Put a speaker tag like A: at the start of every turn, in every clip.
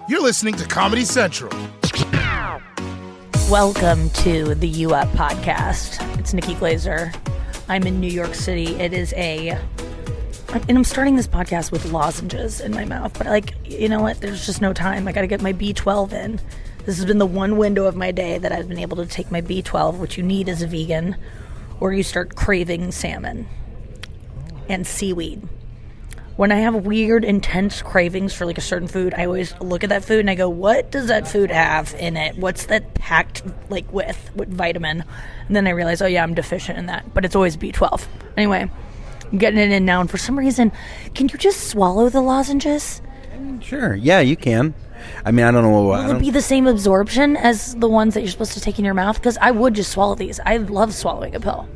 A: You're listening to Comedy Central.
B: Welcome to the U Up podcast. It's Nikki Glaser. I'm in New York City. And I'm starting this podcast with lozenges in my mouth, but you know what? There's just no time. I got to get my B12 in. This has been the one window of my day that I've been able to take my B12, which you need as a vegan, or you start craving salmon and seaweed. When I have weird, intense cravings for a certain food, I always look at that food and I go, what does that food have in it? What's that packed with vitamin? And then I realize, oh yeah, I'm deficient in that. But it's always B12. Anyway, I'm getting it in now. And for some reason, can you just swallow the lozenges?
C: Sure. Yeah, you can. I mean, I don't know.
B: Will it be the same absorption as the ones that you're supposed to take in your mouth? Because I would just swallow these. I love swallowing a pill.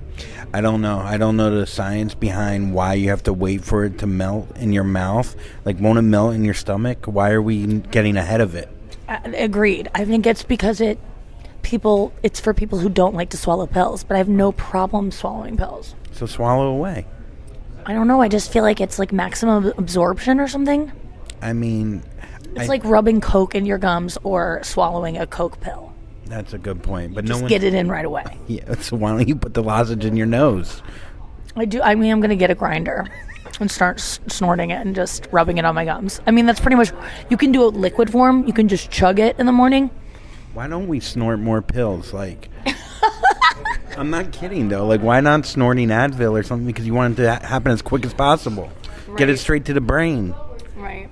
C: I don't know. I don't know the science behind why you have to wait for it to melt in your mouth. Won't it melt in your stomach? Why are we getting ahead of it?
B: Agreed. I think it's because it's for people who don't like to swallow pills, but I have no problem swallowing pills.
C: So swallow away.
B: I don't know. I just feel like it's maximum absorption or something.
C: I mean...
B: It's like rubbing Coke in your gums or swallowing a Coke pill.
C: That's a good point. But
B: just get it in right away.
C: Yeah, so why don't you put the lozenge in your nose?
B: I do. I mean, I'm going to get a grinder and start snorting it and just rubbing it on my gums. I mean, that's pretty much... You can do it liquid form. You can just chug it in the morning.
C: Why don't we snort more pills? I'm not kidding, though. Why not snorting Advil or something? Because you want it to happen as quick as possible. Right. Get it straight to the brain.
B: Right.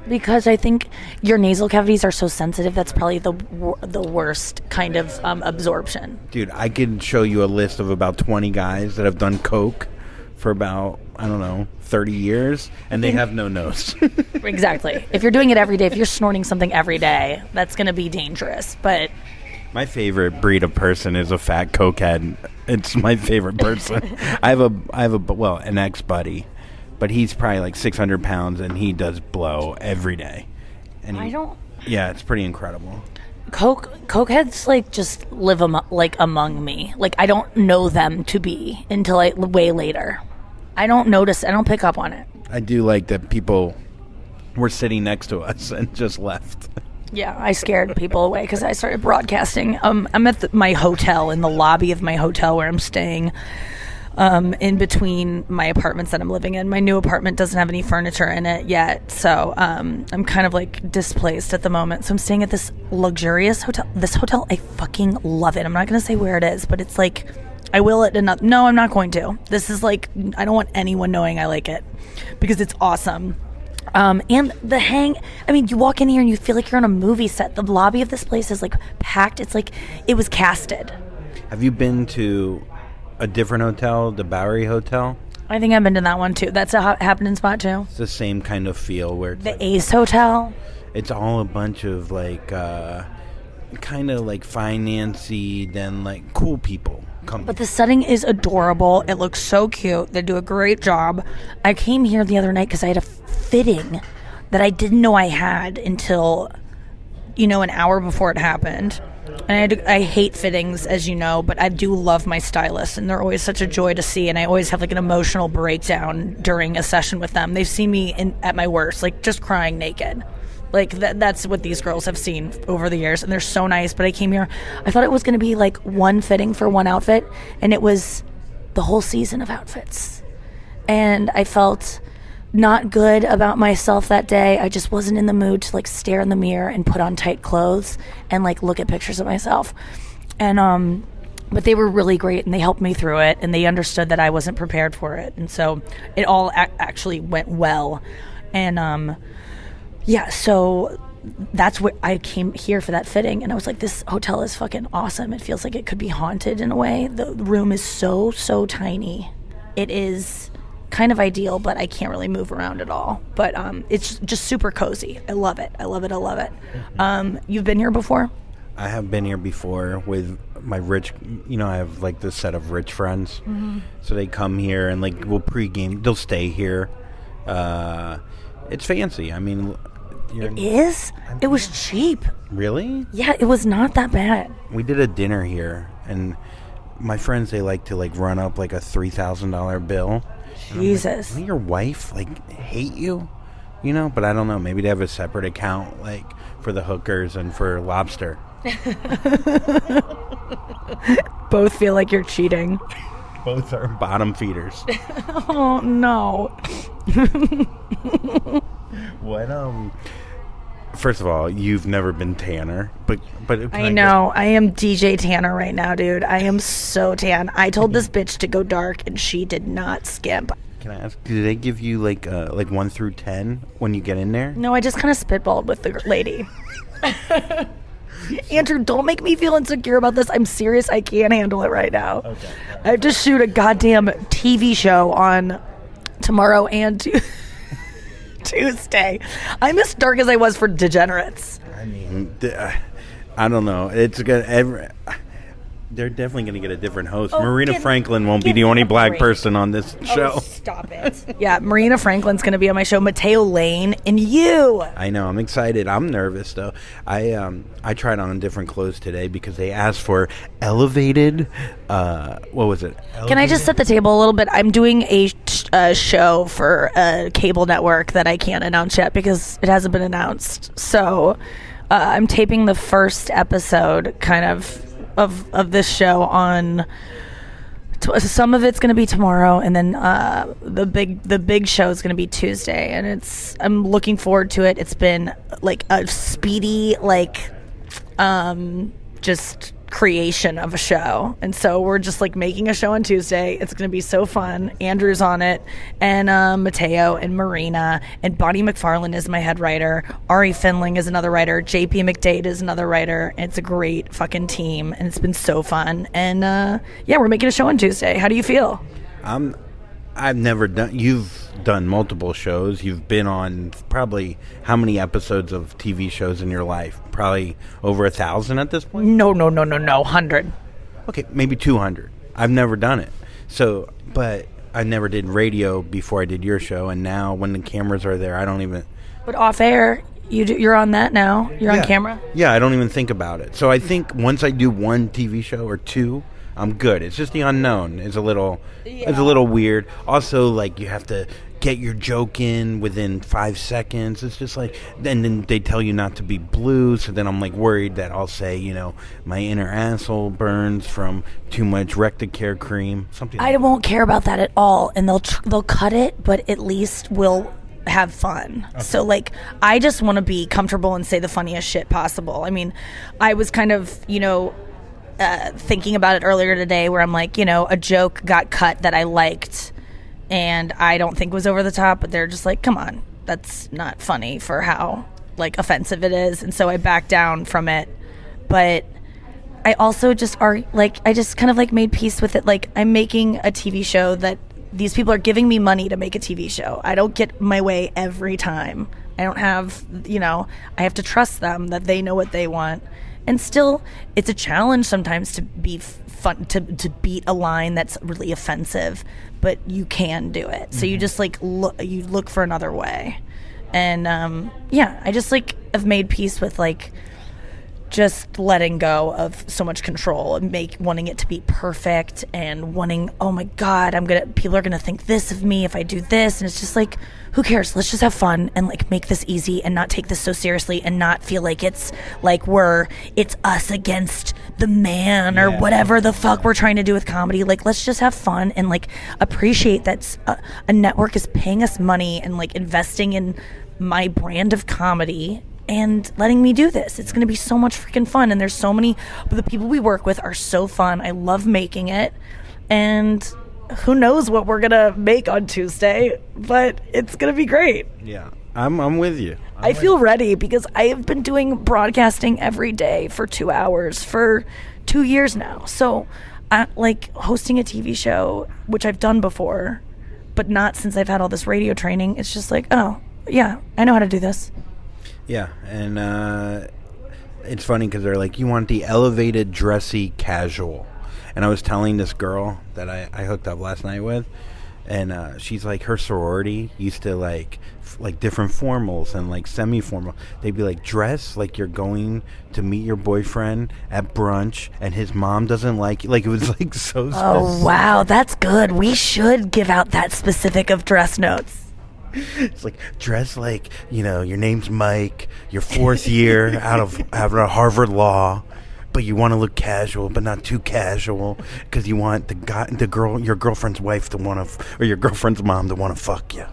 B: Because I think your nasal cavities are so sensitive, that's probably the worst kind of absorption.
C: Dude, I could show you a list of about 20 guys that have done coke for about, 30 years, and they have no nose.
B: Exactly. If you're doing it every day, if you're snorting something every day, that's going to be dangerous. But
C: my favorite breed of person is a fat cokehead. It's my favorite person. I have an ex-buddy. But he's probably 600 pounds, and he does blow every day. And yeah, it's pretty incredible.
B: Cokeheads just live among me. I don't know them to be until way later. I don't notice. I don't pick up on it.
C: I do like that people were sitting next to us and just left.
B: Yeah, I scared people away because I started broadcasting. I'm at my hotel, in the lobby of my hotel where I'm staying. In between my apartments that I'm living in. My new apartment doesn't have any furniture in it yet, so I'm kind of displaced at the moment. So I'm staying at this luxurious hotel. This hotel, I fucking love it. I'm not going to say where it is, but it's I will it enough. No, I'm not going to. This is I don't want anyone knowing I like it because it's awesome. And the you walk in here and you feel like you're on a movie set. The lobby of this place is packed. It's it was casted.
C: Have you been to a different hotel, the Bowery Hotel?
B: I think I've been to that one too. That's a happening spot too.
C: It's the same kind of feel where it's
B: the Ace Hotel.
C: It's all a bunch of kind of financy, then cool people come.
B: But the setting is adorable. It looks so cute. They do a great job. I came here the other night because I had a fitting that I didn't know I had until an hour before it happened. And I hate fittings, as you know, but I do love my stylist, and they're always such a joy to see, and I always have an emotional breakdown during a session with them. They've seen me at my worst, just crying naked. That's what these girls have seen over the years, and they're so nice. But I came here, I thought it was going to be one fitting for one outfit, and it was the whole season of outfits. And I felt not good about myself that day. I just wasn't in the mood to stare in the mirror and put on tight clothes and look at pictures of myself. And but they were really great, and they helped me through it, and they understood that I wasn't prepared for it, and so it all actually went well. And yeah, so that's what I came here for, that fitting, and I was this hotel is fucking awesome. It feels like it could be haunted in a way. The room is so tiny. It is kind of ideal, but I can't really move around at all. But it's just super cozy. I love it. You've been here before?
C: I have been here before with my rich, I have this set of rich friends. Mm-hmm. So they come here and we'll pregame. They'll stay here. It's fancy. I mean,
B: it is? It was cheap.
C: Really?
B: Yeah, it was not that bad.
C: We did a dinner here, and my friends, they like to run up a $3,000 bill.
B: Jesus.
C: Doesn't your wife hate you? But I don't know. Maybe they have a separate account for the hookers and for lobster.
B: Both feel like you're cheating.
C: Both are bottom feeders.
B: Oh no.
C: What First of all, you've never been Tanner, but
B: I know. I am DJ Tanner right now, dude. I am so tan. I told this bitch to go dark, and she did not skimp.
C: Can I ask, do they give you like 1 through 10 when you get in there?
B: No, I just kind of spitballed with the lady. Andrew, don't make me feel insecure about this. I'm serious. I can't handle it right now.
C: Okay.
B: I have to shoot a goddamn TV show on tomorrow and Tuesday. I'm as dark as I was for Degenerates.
C: I mean, I don't know. It's good. They're definitely going to get a different host. Marina Franklin won't be the only black person on this show.
B: Oh, stop it. Yeah, Marina Franklin's going to be on my show. Mateo Lane and you.
C: I know. I'm excited. I'm nervous, though. I tried on different clothes today because they asked for elevated. What was it? Elevated?
B: Can I just set the table a little bit? I'm doing a show for a cable network that I can't announce yet because it hasn't been announced. So I'm taping the first episode kind of this show on some of it's going to be tomorrow, and then the big show is going to be Tuesday, and I'm looking forward to it. It's been like a speedy just creation of a show, and so we're just like making a show on Tuesday. It's going to be so fun. Andrew's on it, and Mateo and Marina, and Bonnie McFarlane is my head writer. Ari Finling is another writer. JP McDade is another writer. And it's a great fucking team, and it's been so fun. And yeah, we're making a show on Tuesday. How do you feel?
C: I've never done. You've done multiple shows. You've been on probably how many episodes of TV shows in your life? Probably over 1,000 at this point.
B: No, 100.
C: Okay, maybe 200. I've never done it. So, but I never did radio before I did your show, and now when the cameras are there, I don't even.
B: But off air, you're on that now. You're on camera.
C: Yeah, I don't even think about it. So I think once I do one TV show or two, I'm good. It's just the unknown is a little weird. Also, like, you have to get your joke in within 5 seconds. It's just like, and then they tell you not to be blue, so then I'm like worried that I'll say, my inner asshole burns from too much Recticare cream. Something. I
B: won't care about that at all, and they'll cut it, but at least we'll have fun. Okay. So like, I just want to be comfortable and say the funniest shit possible. I mean, I was kind of, thinking about it earlier today where I'm like, a joke got cut that I liked and I don't think was over the top, but they're just like, come on, that's not funny for how like offensive it is. And so I backed down from it. But I also just I just kind of like made peace with it. Like, I'm making a TV show that these people are giving me money to make a TV show. I don't get my way every time. I don't have, I have to trust them that they know what they want. And still, it's a challenge sometimes to be fun, to beat a line that's really offensive, but you can do it. Mm-hmm. So you just look for another way. And I just have made peace with just letting go of so much control and wanting it to be perfect and wanting, oh my God, people are gonna think this of me if I do this, and it's just like, who cares? Let's just have fun and make this easy and not take this so seriously and not feel like it's it's us against the man or whatever the fuck we're trying to do with comedy. Let's just have fun and appreciate that a network is paying us money and investing in my brand of comedy and letting me do this. It's going to be so much freaking fun. And there's so many, the people we work with are so fun. I love making it. And who knows what we're going to make on Tuesday, but it's going to be great.
C: Yeah, I'm with you.
B: I feel ready because I have been doing broadcasting every day for 2 hours for 2 years now. So hosting a TV show, which I've done before, but not since I've had all this radio training. It's just oh yeah, I know how to do this.
C: Yeah, and it's funny because they're like, you want the elevated, dressy, casual. And I was telling this girl that I hooked up last night with, and she's like, her sorority used to like different formals and semi-formal. They'd be dress like you're going to meet your boyfriend at brunch, and his mom doesn't like you. It was so specific.
B: Oh, wow, that's good. We should give out that specific of dress notes.
C: It's like, dress like, your name's Mike, your 4th year out of Harvard Law, but you want to look casual, but not too casual, because you want your girlfriend's wife to want to, or your girlfriend's mom to want to fuck you.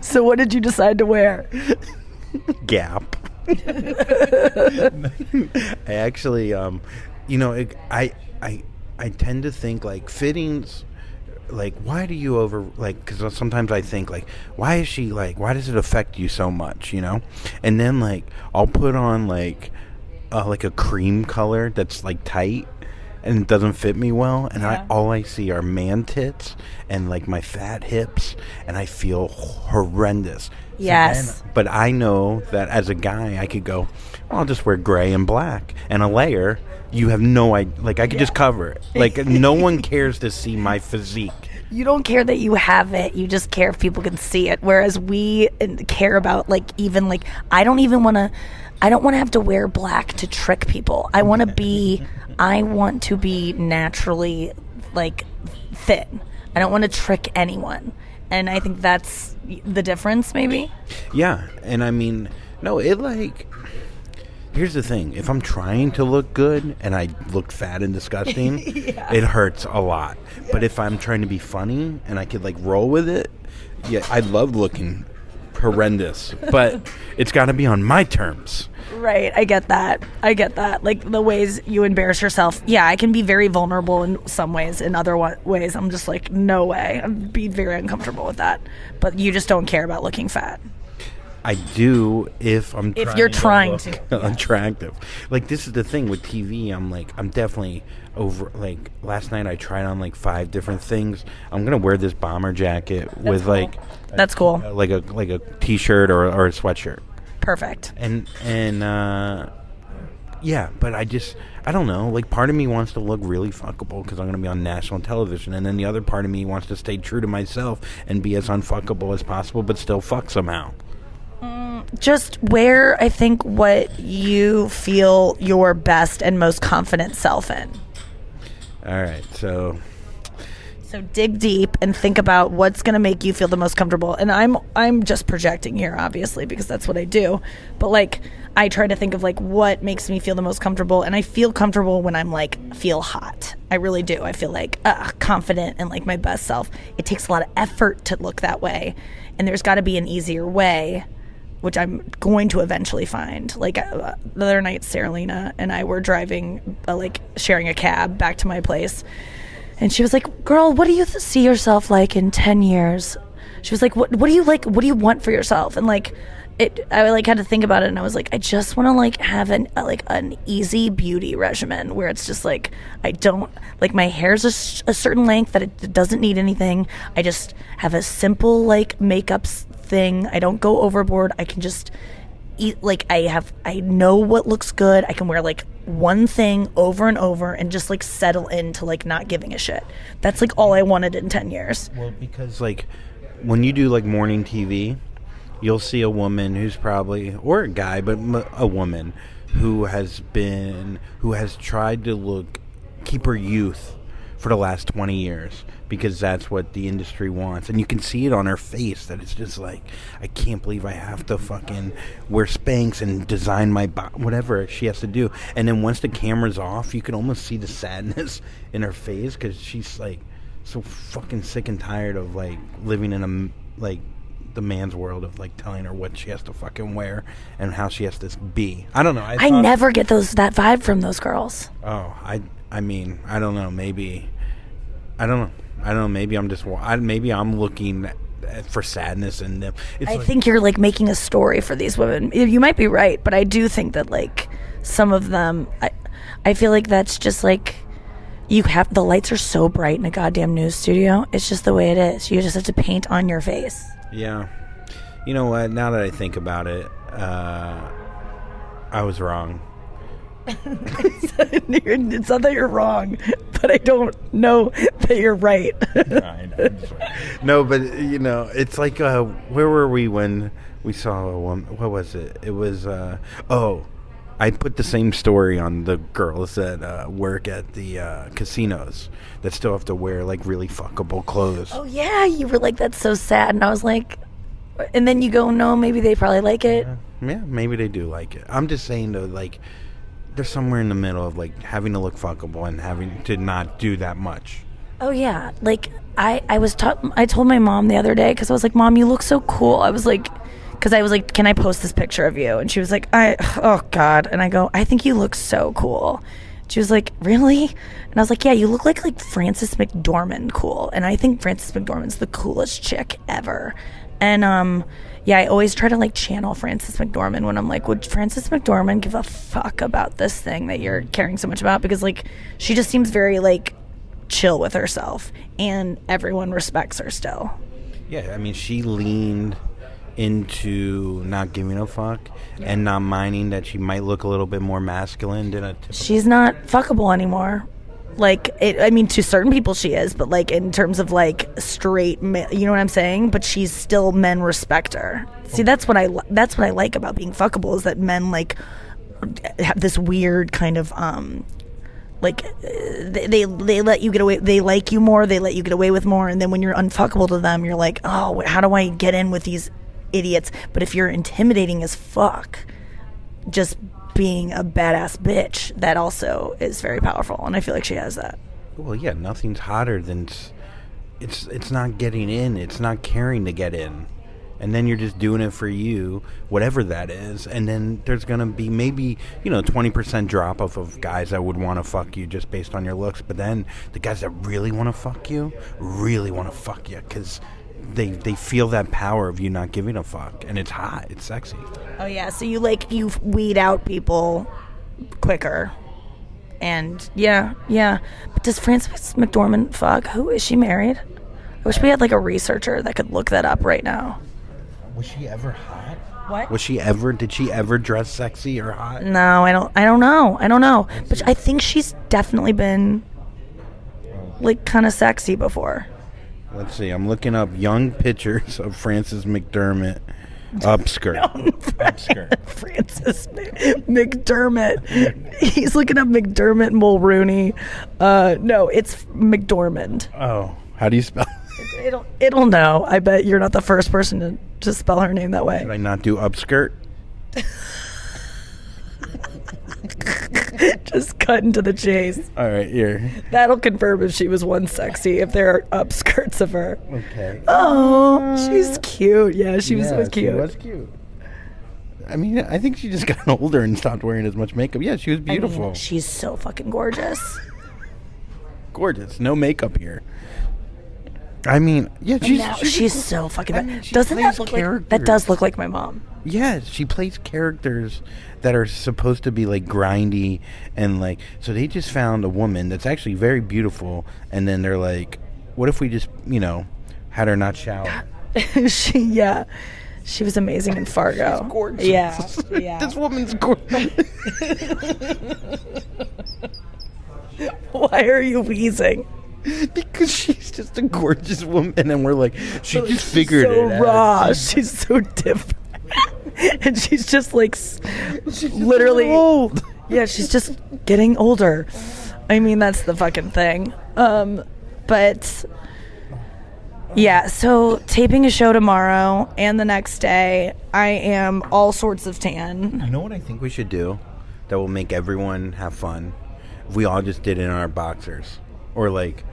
B: So what did you decide to wear?
C: Gap. I actually, I tend to think like fittings. Like, why do you because sometimes I think, like, why does it affect you so much, And then, like, I'll put on, like a cream color that's, like, tight, and it doesn't fit me well, and all I see are man tits and, like, my fat hips, and I feel horrendous.
B: Yes.
C: But I know that as a guy, I could go, I'll just wear gray and black, and a layer. You have no idea. Like, I could just cover it. Like, no one cares to see my physique.
B: You don't care that you have it. You just care if people can see it. Whereas we care about, like, even, like, I don't want to have to wear black to trick people. I want to be naturally, like, thin. I don't want to trick anyone. And I think that's the difference, maybe.
C: Yeah. And I mean, no, here's the thing. If I'm trying to look good and I look fat and disgusting, it hurts a lot. Yeah. But if I'm trying to be funny and I could, like, roll with it, I love looking horrendous. But it's got to be on my terms.
B: Right. I get that. Like, the ways you embarrass yourself. Yeah, I can be very vulnerable in some ways. In other ways, I'm just like, no way. I'd be very uncomfortable with that. But you just don't care about looking fat.
C: I do if
B: you're trying to
C: attractive. Like, this is the thing with TV. I'm definitely over. Like, last night I tried on, like, 5 different things. I'm gonna wear this bomber jacket with cool.
B: That's cool.
C: Like a t-shirt or a sweatshirt.
B: Perfect.
C: And yeah, but I don't know. Like, part of me wants to look really fuckable because I'm going to be on national television, and then the other part of me wants to stay true to myself and be as unfuckable as possible, but still fuck somehow.
B: Just wear, I think, what you feel your best and most confident self in.
C: All right, so
B: dig deep and think about what's going to make you feel the most comfortable. And I'm just projecting here, obviously, because that's what I do. But, like, I try to think of, like, what makes me feel the most comfortable. And I feel comfortable when I'm, like, feel hot. I really do. I feel, like, confident and, like, my best self. It takes a lot of effort to look that way. And there's got to be an easier way, which I'm going to eventually find. Like, the other night, Saralina and I were driving, sharing a cab back to my place. And she was like, girl, what do you see yourself like in 10 years? She was like, what do you like? What do you want for yourself? And, like, I, like, had to think about it. And I was like, I just want to, like, have an easy beauty regimen where it's just, like, I don't, like, my hair's a certain length that it doesn't need anything. I just have a simple, like, makeup thing. I don't go overboard. I can just eat, like, I know what looks good. I can wear, like, one thing over and over and just, like, settle into, like, not giving a shit. That's, like, all I wanted in 10 years.
C: Well, because, like, when you do, like, morning TV, you'll see a woman who's probably, or a guy, but a woman who has tried to keep her youth for the last 20 years because that's what the industry wants. And you can see it on her face that it's just like, I can't believe I have to fucking wear Spanx and design my whatever she has to do. And then once the camera's off, you can almost see the sadness in her face because she's, like, so fucking sick and tired of, like, living in the man's world of, like, telling her what she has to fucking wear and how she has to be. I don't know.
B: I never get that vibe from those girls.
C: Oh, I mean, I don't know. Maybe I don't know. Maybe I'm just maybe I'm looking for sadness in them.
B: I think you're, like, making a story for these women. You might be right, but I do think that, like, some of them, I feel like that's just, like, the lights are so bright in a goddamn news studio. It's just the way it is. You just have to paint on your face.
C: Yeah. You know what? Now that I think about it, I was wrong.
B: It's not that you're wrong, but I don't know that you're right.
C: No, but, you know, it's like, where were we when we saw a woman? What was it? It was, I put the same story on the girls that work at the casinos that still have to wear like really fuckable clothes.
B: Oh yeah, you were like, that's so sad, and I was like, and then you go, no, maybe they probably like it.
C: Yeah, maybe they do like it. I'm just saying though, like, they're somewhere in the middle of like having to look fuckable and having to not do that much.
B: Oh yeah, like I told my mom the other day, because I was like, Mom, you look so cool. I was like, because I was like, can I post this picture of you? And she was like, oh God. And I go, I think you look so cool. She was like, really? And I was like, yeah, you look like Frances McDormand cool. And I think Frances McDormand's the coolest chick ever. And yeah, I always try to like channel Frances McDormand when I'm like, would Frances McDormand give a fuck about this thing that you're caring so much about? Because like, she just seems very like chill with herself, and everyone respects her still.
C: Yeah, I mean, she leaned into not giving a fuck and not minding that she might look a little bit more masculine than a typical.
B: She's not fuckable anymore. Like, I mean, to certain people she is, but like in terms of like straight, you know what I'm saying? But she's still, men respect her. See, that's what I like about being fuckable, is that men like have this weird kind of like they let you get away, they like you more, they let you get away with more, and then when you're unfuckable to them, you're like, oh, how do I get in with these idiots? But if you're intimidating as fuck, just being a badass bitch, that also is very powerful, and I feel like she has that.
C: Well, yeah, nothing's hotter than it's not getting in, it's not caring to get in, and then you're just doing it for you, whatever that is, and then there's gonna be maybe 20% drop off of guys that would want to fuck you just based on your looks, but then the guys that really want to fuck you because they feel that power of you not giving a fuck, and it's hot, it's sexy.
B: Oh yeah, so you weed out people quicker. And yeah. But does Frances McDormand fuck? Who is she married? I wish we had like a researcher that could look that up right now.
C: Was she ever hot?
B: What?
C: Did she ever dress sexy or hot?
B: No, I don't know. But I think she's definitely been like kind of sexy before.
C: Let's see. I'm looking up young pictures of Frances McDermott upskirt. Upskirt.
B: Frances McDermott. He's looking up McDermott Mulrooney. No, it's McDormand.
C: Oh, how do you spell?
B: It'll know. I bet you're not the first person to spell her name that way.
C: Did I not do upskirt?
B: Just cut into the chase.
C: All right, here.
B: That'll confirm if she was once sexy, if there are upskirts of her.
C: Okay.
B: Oh, she's cute. Yeah, she was so cute.
C: She was cute. I mean, I think she just got older and stopped wearing as much makeup. Yeah, she was beautiful.
B: I mean, she's so fucking gorgeous.
C: Gorgeous. No makeup here. I mean, yeah,
B: she's so fucking. Doesn't that look like? That does look like my mom.
C: Yeah, she plays characters that are supposed to be like grindy and like. So they just found a woman that's actually very beautiful, and then they're like, "What if we just, had her not shower?"
B: She was amazing in Fargo.
C: She's gorgeous.
B: Yeah.
C: This woman's gorgeous.
B: Why are you wheezing?
C: Because she's just a gorgeous woman, and then we're like, she just figured it out.
B: Raw. She's so different, and she's just like,
C: she's
B: literally
C: old.
B: Yeah, she's just getting older. I mean, that's the fucking thing. But yeah, so taping a show tomorrow and the next day, I am all sorts of tan.
C: You know what I think we should do that will make everyone have fun? If we all just did it in our boxers, or like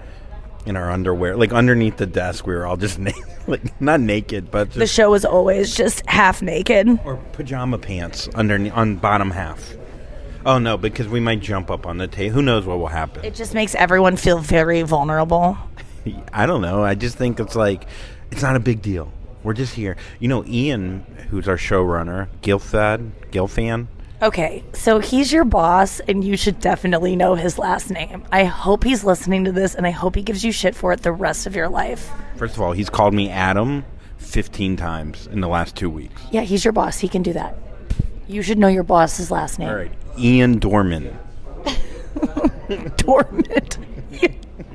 C: in our underwear, like underneath the desk, we were all just like not naked, but just,
B: the show is always just half naked,
C: or pajama pants underneath on bottom half. Oh no, because we might jump up on the table. Who knows what will happen?
B: It just makes everyone feel very vulnerable.
C: I don't know. I just think it's like, it's not a big deal. We're just here. Ian, who's our showrunner, Gilfan.
B: Okay, so he's your boss, and you should definitely know his last name. I hope he's listening to this, and I hope he gives you shit for it the rest of your life.
C: First of all, he's called me Adam 15 times in the last 2 weeks.
B: Yeah, he's your boss. He can do that. You should know your boss's last name.
C: All right, Ian Dorman.
B: Dormant.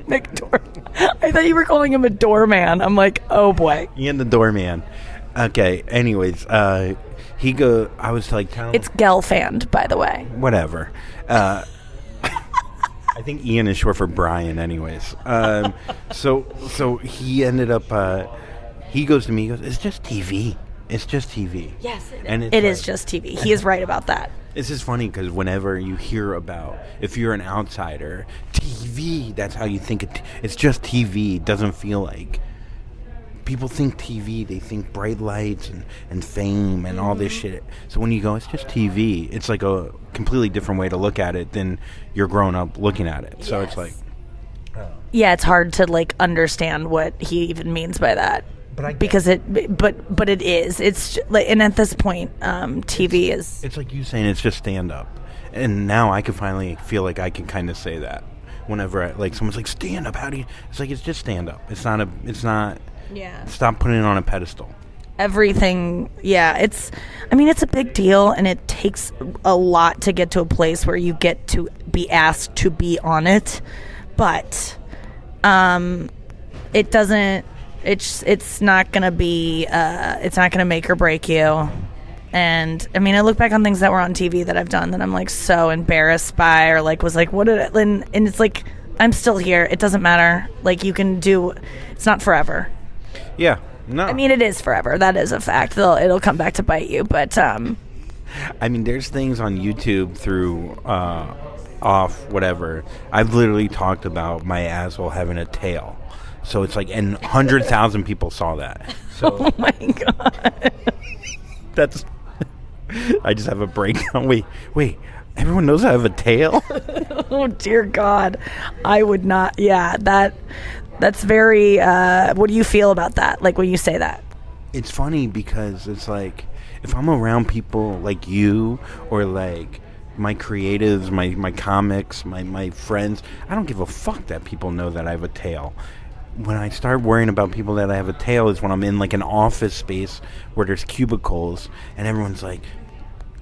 B: McDormand. I thought you were calling him a doorman. I'm like, oh boy.
C: Ian the doorman. Okay, anyways, I was like telling
B: It's Gelfand, by the way.
C: whatever. I think Ian is short for Brian, anyways. So he ended up. He goes to me. He goes, "It's just TV. It's just TV."
B: Yes,
C: it
B: is just TV. He is right about that.
C: This is funny because whenever you hear about, if you're an outsider, TV, that's how you think it. It's just TV. It doesn't feel like. People think TV, they think bright lights and fame and all this shit. So when you go, it's just TV, it's like a completely different way to look at it than you're grown up looking at it. So it's like...
B: Yeah, it's hard to, like, understand what he even means by that. Because it is. It's like, and at this point, TV is... It's
C: like you saying it's just stand-up. And now I can finally feel like I can kind of say that. Whenever, someone's like, stand-up, how do you... It's like, it's just stand-up. It's not...
B: Yeah.
C: Stop putting it on a pedestal.
B: Everything, yeah. It's a big deal, and it takes a lot to get to a place where you get to be asked to be on it. But, it doesn't. It's not gonna be. It's not gonna make or break you. And I look back on things that were on TV that I've done that I'm like so embarrassed by, or was like, what did it? And it's like I'm still here. It doesn't matter. Like you can do. It's not forever.
C: Yeah, no.
B: It is forever. That is a fact. It'll come back to bite you. But
C: there's things on YouTube through off whatever. I've literally talked about my asshole having a tail. So it's like, and 100,000 people saw that. So
B: oh my god.
C: That's. I just have a breakdown. Wait. Everyone knows I have a tail.
B: Oh dear God, I would not. Yeah, that's very. What do you feel about that? Like when you say that?
C: It's funny because it's like if I'm around people like you or like my creatives, my comics, my friends, I don't give a fuck that people know that I have a tail. When I start worrying about people that I have a tail is when I'm in like an office space where there's cubicles and everyone's like,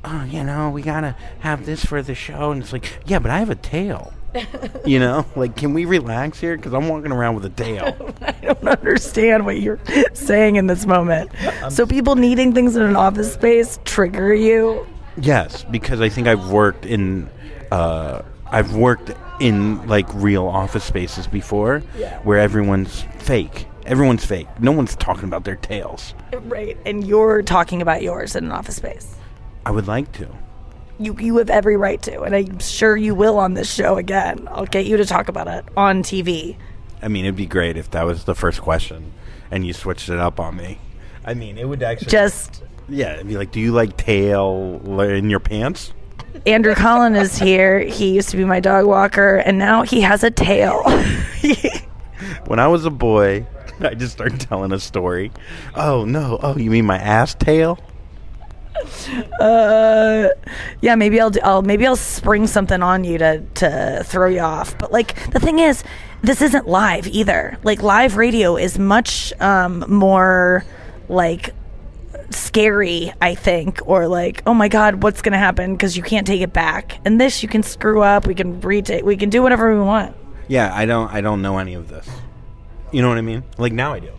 C: oh, we gotta have this for the show. And it's like, yeah, but I have a tail. Can we relax here? Because I'm walking around with a tail.
B: I don't understand what you're saying in this moment. So people needing things in an office space trigger you?
C: Yes, because I think I've worked in like real office spaces before where everyone's fake. Everyone's fake. No one's talking about their tails.
B: Right, and you're talking about yours in an office space.
C: I would like to.
B: You have every right to, and I'm sure you will on this show again. I'll get you to talk about it on TV.
C: It'd be great if that was the first question, and you switched it up on me. It would actually... Yeah, it'd be like, do you like tail in your pants?
B: Andrew Collin is here. He used to be my dog walker, and now he has a tail.
C: When I was a boy, I just started telling a story. Oh, no. Oh, you mean my ass tail?
B: Yeah, maybe I'll spring something on you to throw you off. But the thing is, this isn't live either. Live radio is much more scary, I think, or oh my god, what's gonna happen, because you can't take it back. And this, you can screw up, we can retake, we can do whatever we want.
C: Yeah, I don't know any of this. You know what I mean? Now I do.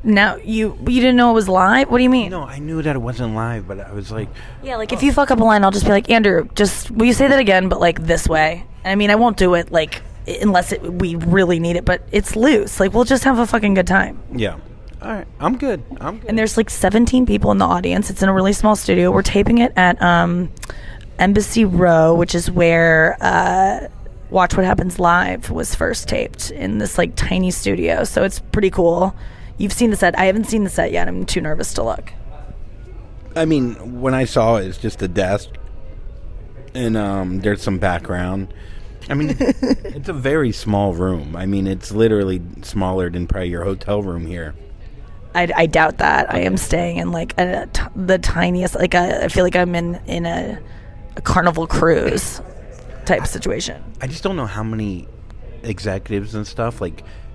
B: Now you didn't know it was live? What do you mean?
C: No, I knew that it wasn't live, but I was like...
B: Yeah, if you fuck up a line, I'll just be like, Andrew, will you say that again, but this way? I won't do it, unless we really need it, but it's loose. We'll just have a fucking good time.
C: Yeah. All right. I'm good.
B: And there's 17 people in the audience. It's in a really small studio. We're taping it at Embassy Row, which is where Watch What Happens Live was first taped, in this tiny studio. So it's pretty cool. You've seen the set. I haven't seen the set yet. I'm too nervous to look.
C: When I saw it, it's just a desk, and there's some background. It's a very small room. It's literally smaller than probably your hotel room here.
B: I doubt that. I am staying in the tiniest. I feel like I'm in a Carnival cruise type situation.
C: I just don't know how many executives and stuff,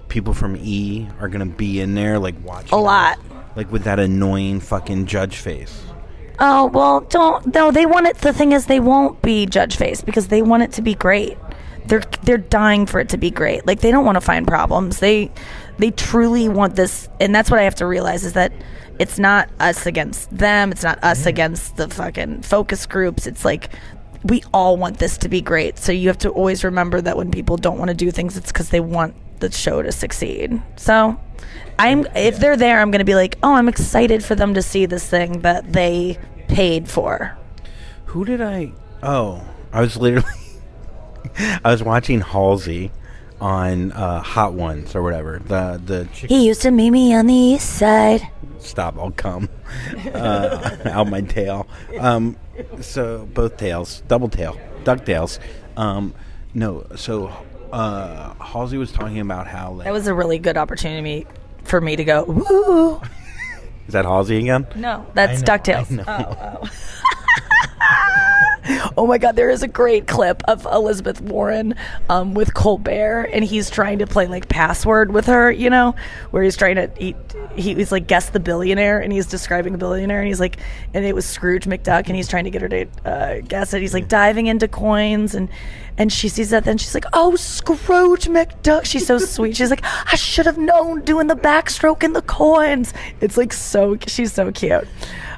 C: people from E, are gonna be in there watching.
B: A lot.
C: With that annoying fucking judge face.
B: Oh well, they want it. The thing is, they won't be judge face because they want it to be great. They're dying for it to be great. They don't want to find problems. They truly want this, and that's what I have to realize is that it's not us against them. It's not us against the fucking focus groups. It's like we all want this to be great. So you have to always remember that when people don't want to do things, it's because they want the show to succeed. So if they're there, I'm going to be like, oh, I'm excited for them to see this thing that they paid for.
C: I was literally I was watching Halsey on Hot Ones or whatever.
B: He used to meet me on the east side.
C: Stop, I'll come out my tail. So both tails, double tail, ducktails. Halsey was talking about how
B: that was a really good opportunity for me to go, woo.
C: Is that Halsey again?
B: No, that's DuckTales.
C: Oh.
B: Oh my God, there is a great clip of Elizabeth Warren with Colbert, and he's trying to play like password with her, where he's trying to he was like guess the billionaire, and he's describing a billionaire, and he's like, and it was Scrooge McDuck, and he's trying to get her to guess it. He's like diving into coins, and she sees that, then she's like, oh, Scrooge McDuck. She's so sweet. She's like, I should have known, doing the backstroke in the coins. It's like she's so cute.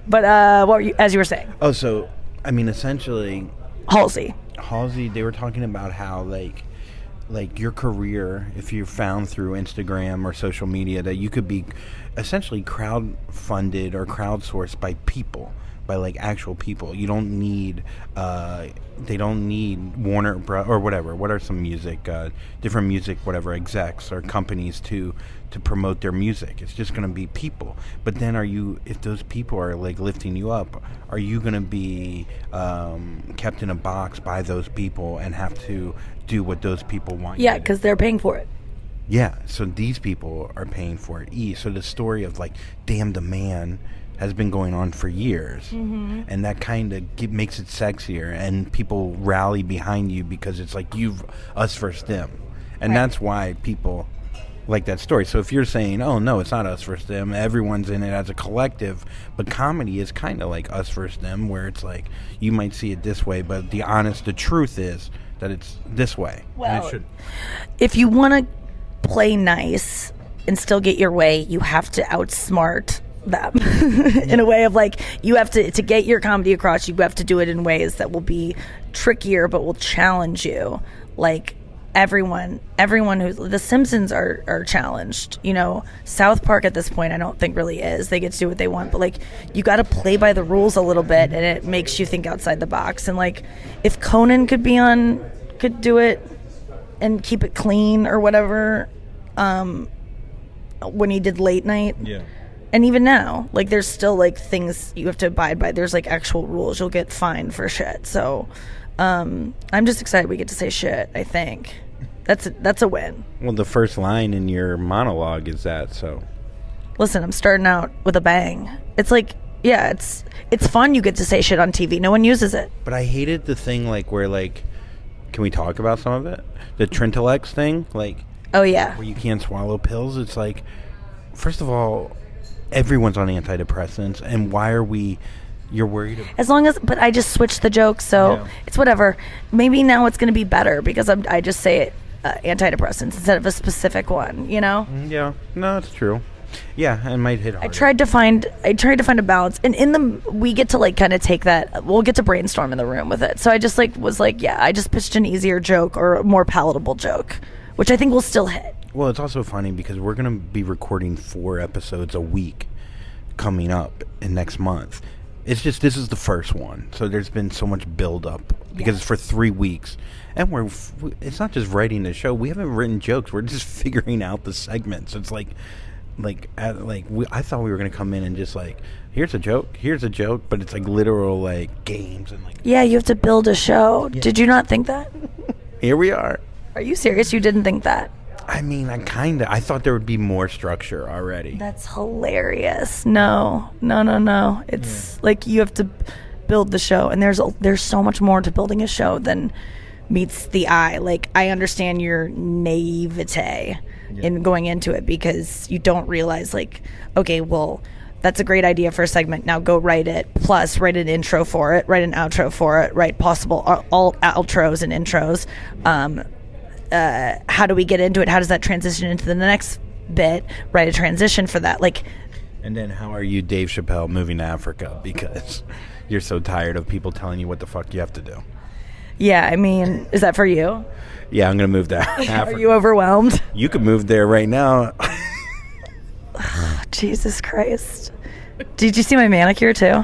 B: But what were you, as you were saying?
C: Oh, so I mean, essentially,
B: Halsey,
C: they were talking about how like your career, if you're found through Instagram or social media, that you could be essentially crowdfunded or crowdsourced by people, by like actual people. You don't need they don't need Warner or whatever. What are some different music, whatever, execs or companies to promote their music? It's just going to be people. But then if those people are like lifting you up, are you going to be kept in a box by those people and have to do what those people want?
B: Yeah, because they're paying for it.
C: Yeah, so these people are paying for it. So the story of like, damn the man has been going on for years, and that kind of makes it sexier, and people rally behind you because it's like us versus them, and that's why people like that story. So if you're saying, oh no, it's not us versus them, everyone's in it as a collective, but comedy is kind of like us versus them, where it's like you might see it this way, but the truth is that it's this way.
B: Well, if you want to play nice and still get your way, you have to outsmart them in a way of like, you have to get your comedy across, you have to do it in ways that will be trickier but will challenge you. Like everyone who's the Simpsons are challenged, South Park at this point I don't think really is. They get to do what they want, but like you got to play by the rules a little bit, and it makes you think outside the box. And like if Conan could do it and keep it clean or whatever, when he did late night, and even now, like, there's still, like, things you have to abide by. There's, like, actual rules. You'll get fined for shit. So, I'm just excited we get to say shit, I think. That's a win.
C: Well, the first line in your monologue is that, so.
B: Listen, I'm starting out with a bang. It's like, yeah, it's fun you get to say shit on TV. No one uses it.
C: But I hated the thing, like, where, like, can we talk about some of it? The Trintalex thing? Like.
B: Oh, yeah.
C: Where you can't swallow pills. It's like, first of all, everyone's on antidepressants, and why are you're worried about?
B: But I just switched the joke, so it's whatever. Maybe now it's going to be better because I just say it, antidepressants instead of a specific one,
C: Yeah, no, it's true. Yeah, it might hit harder. I tried
B: to find a balance, and we get to like kind of take that. We'll get to brainstorm in the room with it. So I just I just pitched an easier joke or a more palatable joke, which I think will still hit.
C: Well, it's also funny because we're going to be recording 4 episodes a week coming up in next month. It's just, this is the first one. So there's been so much build up because it's for 3 weeks. And it's not just writing the show. We haven't written jokes. We're just figuring out the segments. It's I thought we were going to come in and just like, here's a joke, but it's like literal like games and like.
B: Yeah, you have to build a show. Yeah. Did you not think that?
C: Here we are.
B: Are you serious? You didn't think that?
C: I mean, I thought there would be more structure already.
B: That's hilarious. No. It's like you have to build the show, and there's so much more to building a show than meets the eye. Like, I understand your naivete in going into it because you don't realize, like, okay, well, that's a great idea for a segment. Now go write it. Plus, write an intro for it, write an outro for it, write possible all outros and intros. How do we get into it? How does that transition into the next bit? Write a transition for that. Like,
C: And then how are you, Dave Chappelle, moving to Africa because you're so tired of people telling you what the fuck you have to do?
B: Yeah, I mean, is that for you?
C: Yeah, I'm going to move to Africa.
B: Are you overwhelmed?
C: You could move there right now.
B: Jesus Christ. Did you see my manicure too?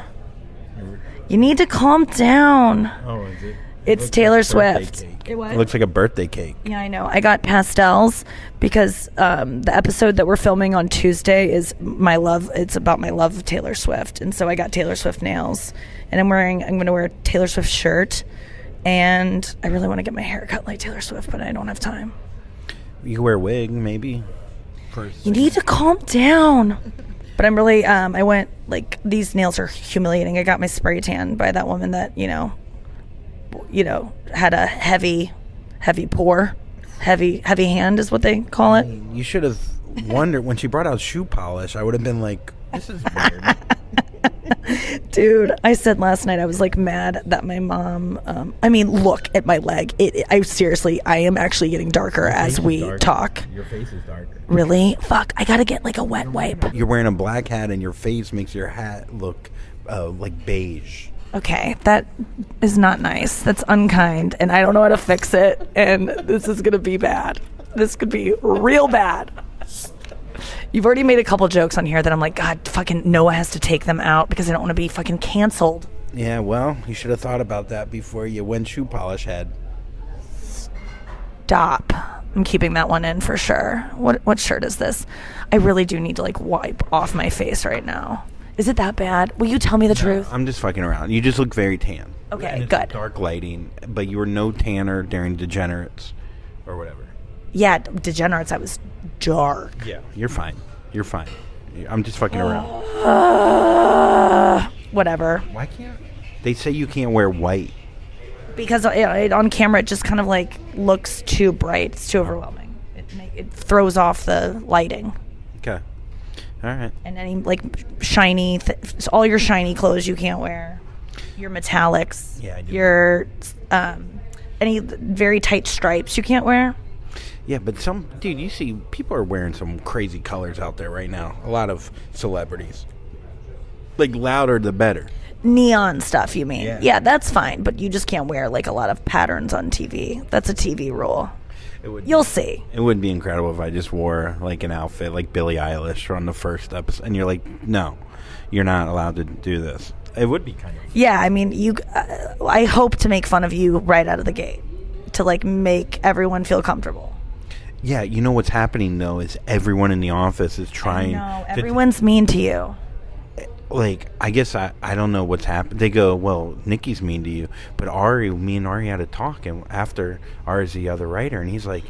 B: You need to calm down.
C: Oh, is it?
B: It's Taylor Swift.
C: It looks like a birthday cake.
B: Yeah, I know. I got pastels because the episode that we're filming on Tuesday is my love. It's about my love of Taylor Swift, and so I got Taylor Swift nails, and I'm going to wear a Taylor Swift shirt, and I really want to get my hair cut like Taylor Swift, but I don't have time.
C: You can wear a wig, maybe.
B: You need to calm down. But I'm really, I went, like, these nails are humiliating. I got my spray tan by that woman that, you know, had a heavy pour. Heavy hand is what they call it.
C: You should have wondered when she brought out shoe polish. I would have been like, this is weird.
B: Dude, I said last night I was like mad that my mom, look at my leg. I am actually getting darker as we talk.
C: Your face is darker.
B: Really? Fuck, I gotta get like a wet wipe.
C: You're wearing a black hat and your face makes your hat look like beige.
B: Okay, that is not nice. That's unkind, and I don't know how to fix it, and this is gonna be bad. This could be real bad. You've already made a couple jokes on here that I'm like, God, fucking Noah has to take them out because I don't want to be fucking canceled.
C: Yeah, well, you should have thought about that before you went shoe polish head.
B: Stop. I'm keeping that one in for sure. What shirt is this? I really do need to like wipe off my face right now. Is it that bad? Will you tell me the truth?
C: I'm just fucking around. You just look very tan.
B: Okay,
C: and it's
B: good.
C: Dark lighting, but you were no tanner during Degenerates or whatever.
B: Yeah, Degenerates, I was dark.
C: Yeah, you're fine. You're fine. I'm just fucking around.
B: Whatever.
C: Why can't they say you can't wear white?
B: Because on camera it just kind of like looks too bright. It's too overwhelming. It throws off the lighting.
C: Okay. All right.
B: And any like shiny, all your shiny clothes you can't wear. Your metallics.
C: Yeah, I do.
B: Your any very tight stripes you can't wear.
C: Yeah, but dude, you see people are wearing some crazy colors out there right now. A lot of celebrities. Like louder the better.
B: Neon stuff, you mean?
C: Yeah.
B: Yeah, that's fine, but you just can't wear like a lot of patterns on TV. That's a TV rule. You'll see.
C: It would be incredible if I just wore like an outfit like Billie Eilish on the first episode, and you're like, no, you're not allowed to do this. It would be kind of.
B: Yeah, I mean, I hope to make fun of you right out of the gate to like make everyone feel comfortable.
C: Yeah, you know what's happening though is everyone in the office is trying.
B: No, everyone's mean to you.
C: Like, I guess I don't know what's happened. They go, well, Nikki's mean to you. But me and Ari had a talk, and after Ari's the other writer, and he's like,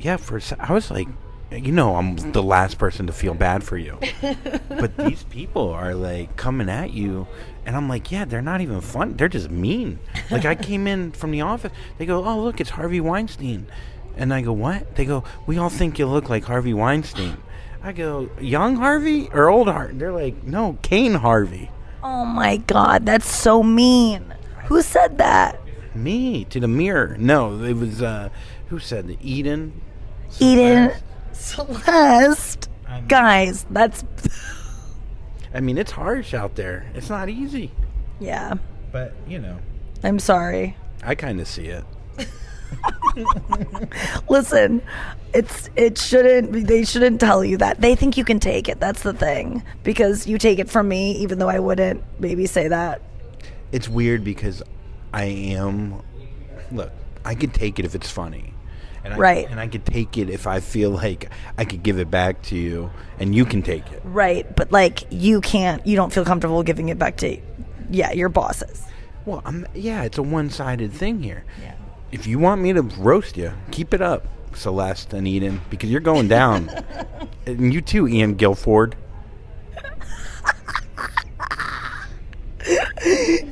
C: yeah, I was like, I'm the last person to feel bad for you. But these people are, like, coming at you, and I'm like, yeah, they're not even fun. They're just mean. Like, I came in from the office. They go, oh, look, it's Harvey Weinstein. And I go, what? They go, we all think you look like Harvey Weinstein. I go, young Harvey or old Harvey? They're like, no, Kane Harvey.
B: Oh my God, that's so mean. Who said that?
C: Me, to the mirror. No, it was, who said that? Eden?
B: Celeste. Guys, that's...
C: I mean, it's harsh out there. It's not easy.
B: Yeah.
C: But,
B: I'm sorry.
C: I kind of see it.
B: Listen, they shouldn't tell you that. They think you can take it. That's the thing. Because you take it from me, even though I wouldn't maybe say that.
C: It's weird because look, I could take it if it's funny.
B: Right.
C: And I could take it if I feel like I could give it back to you and you can take it.
B: Right. But like you don't feel comfortable giving it back to your bosses.
C: Well, it's a one-sided thing here.
B: Yeah.
C: If you want me to roast you, keep it up, Celeste and Eden, because you're going down. And you too, Ian Guilford.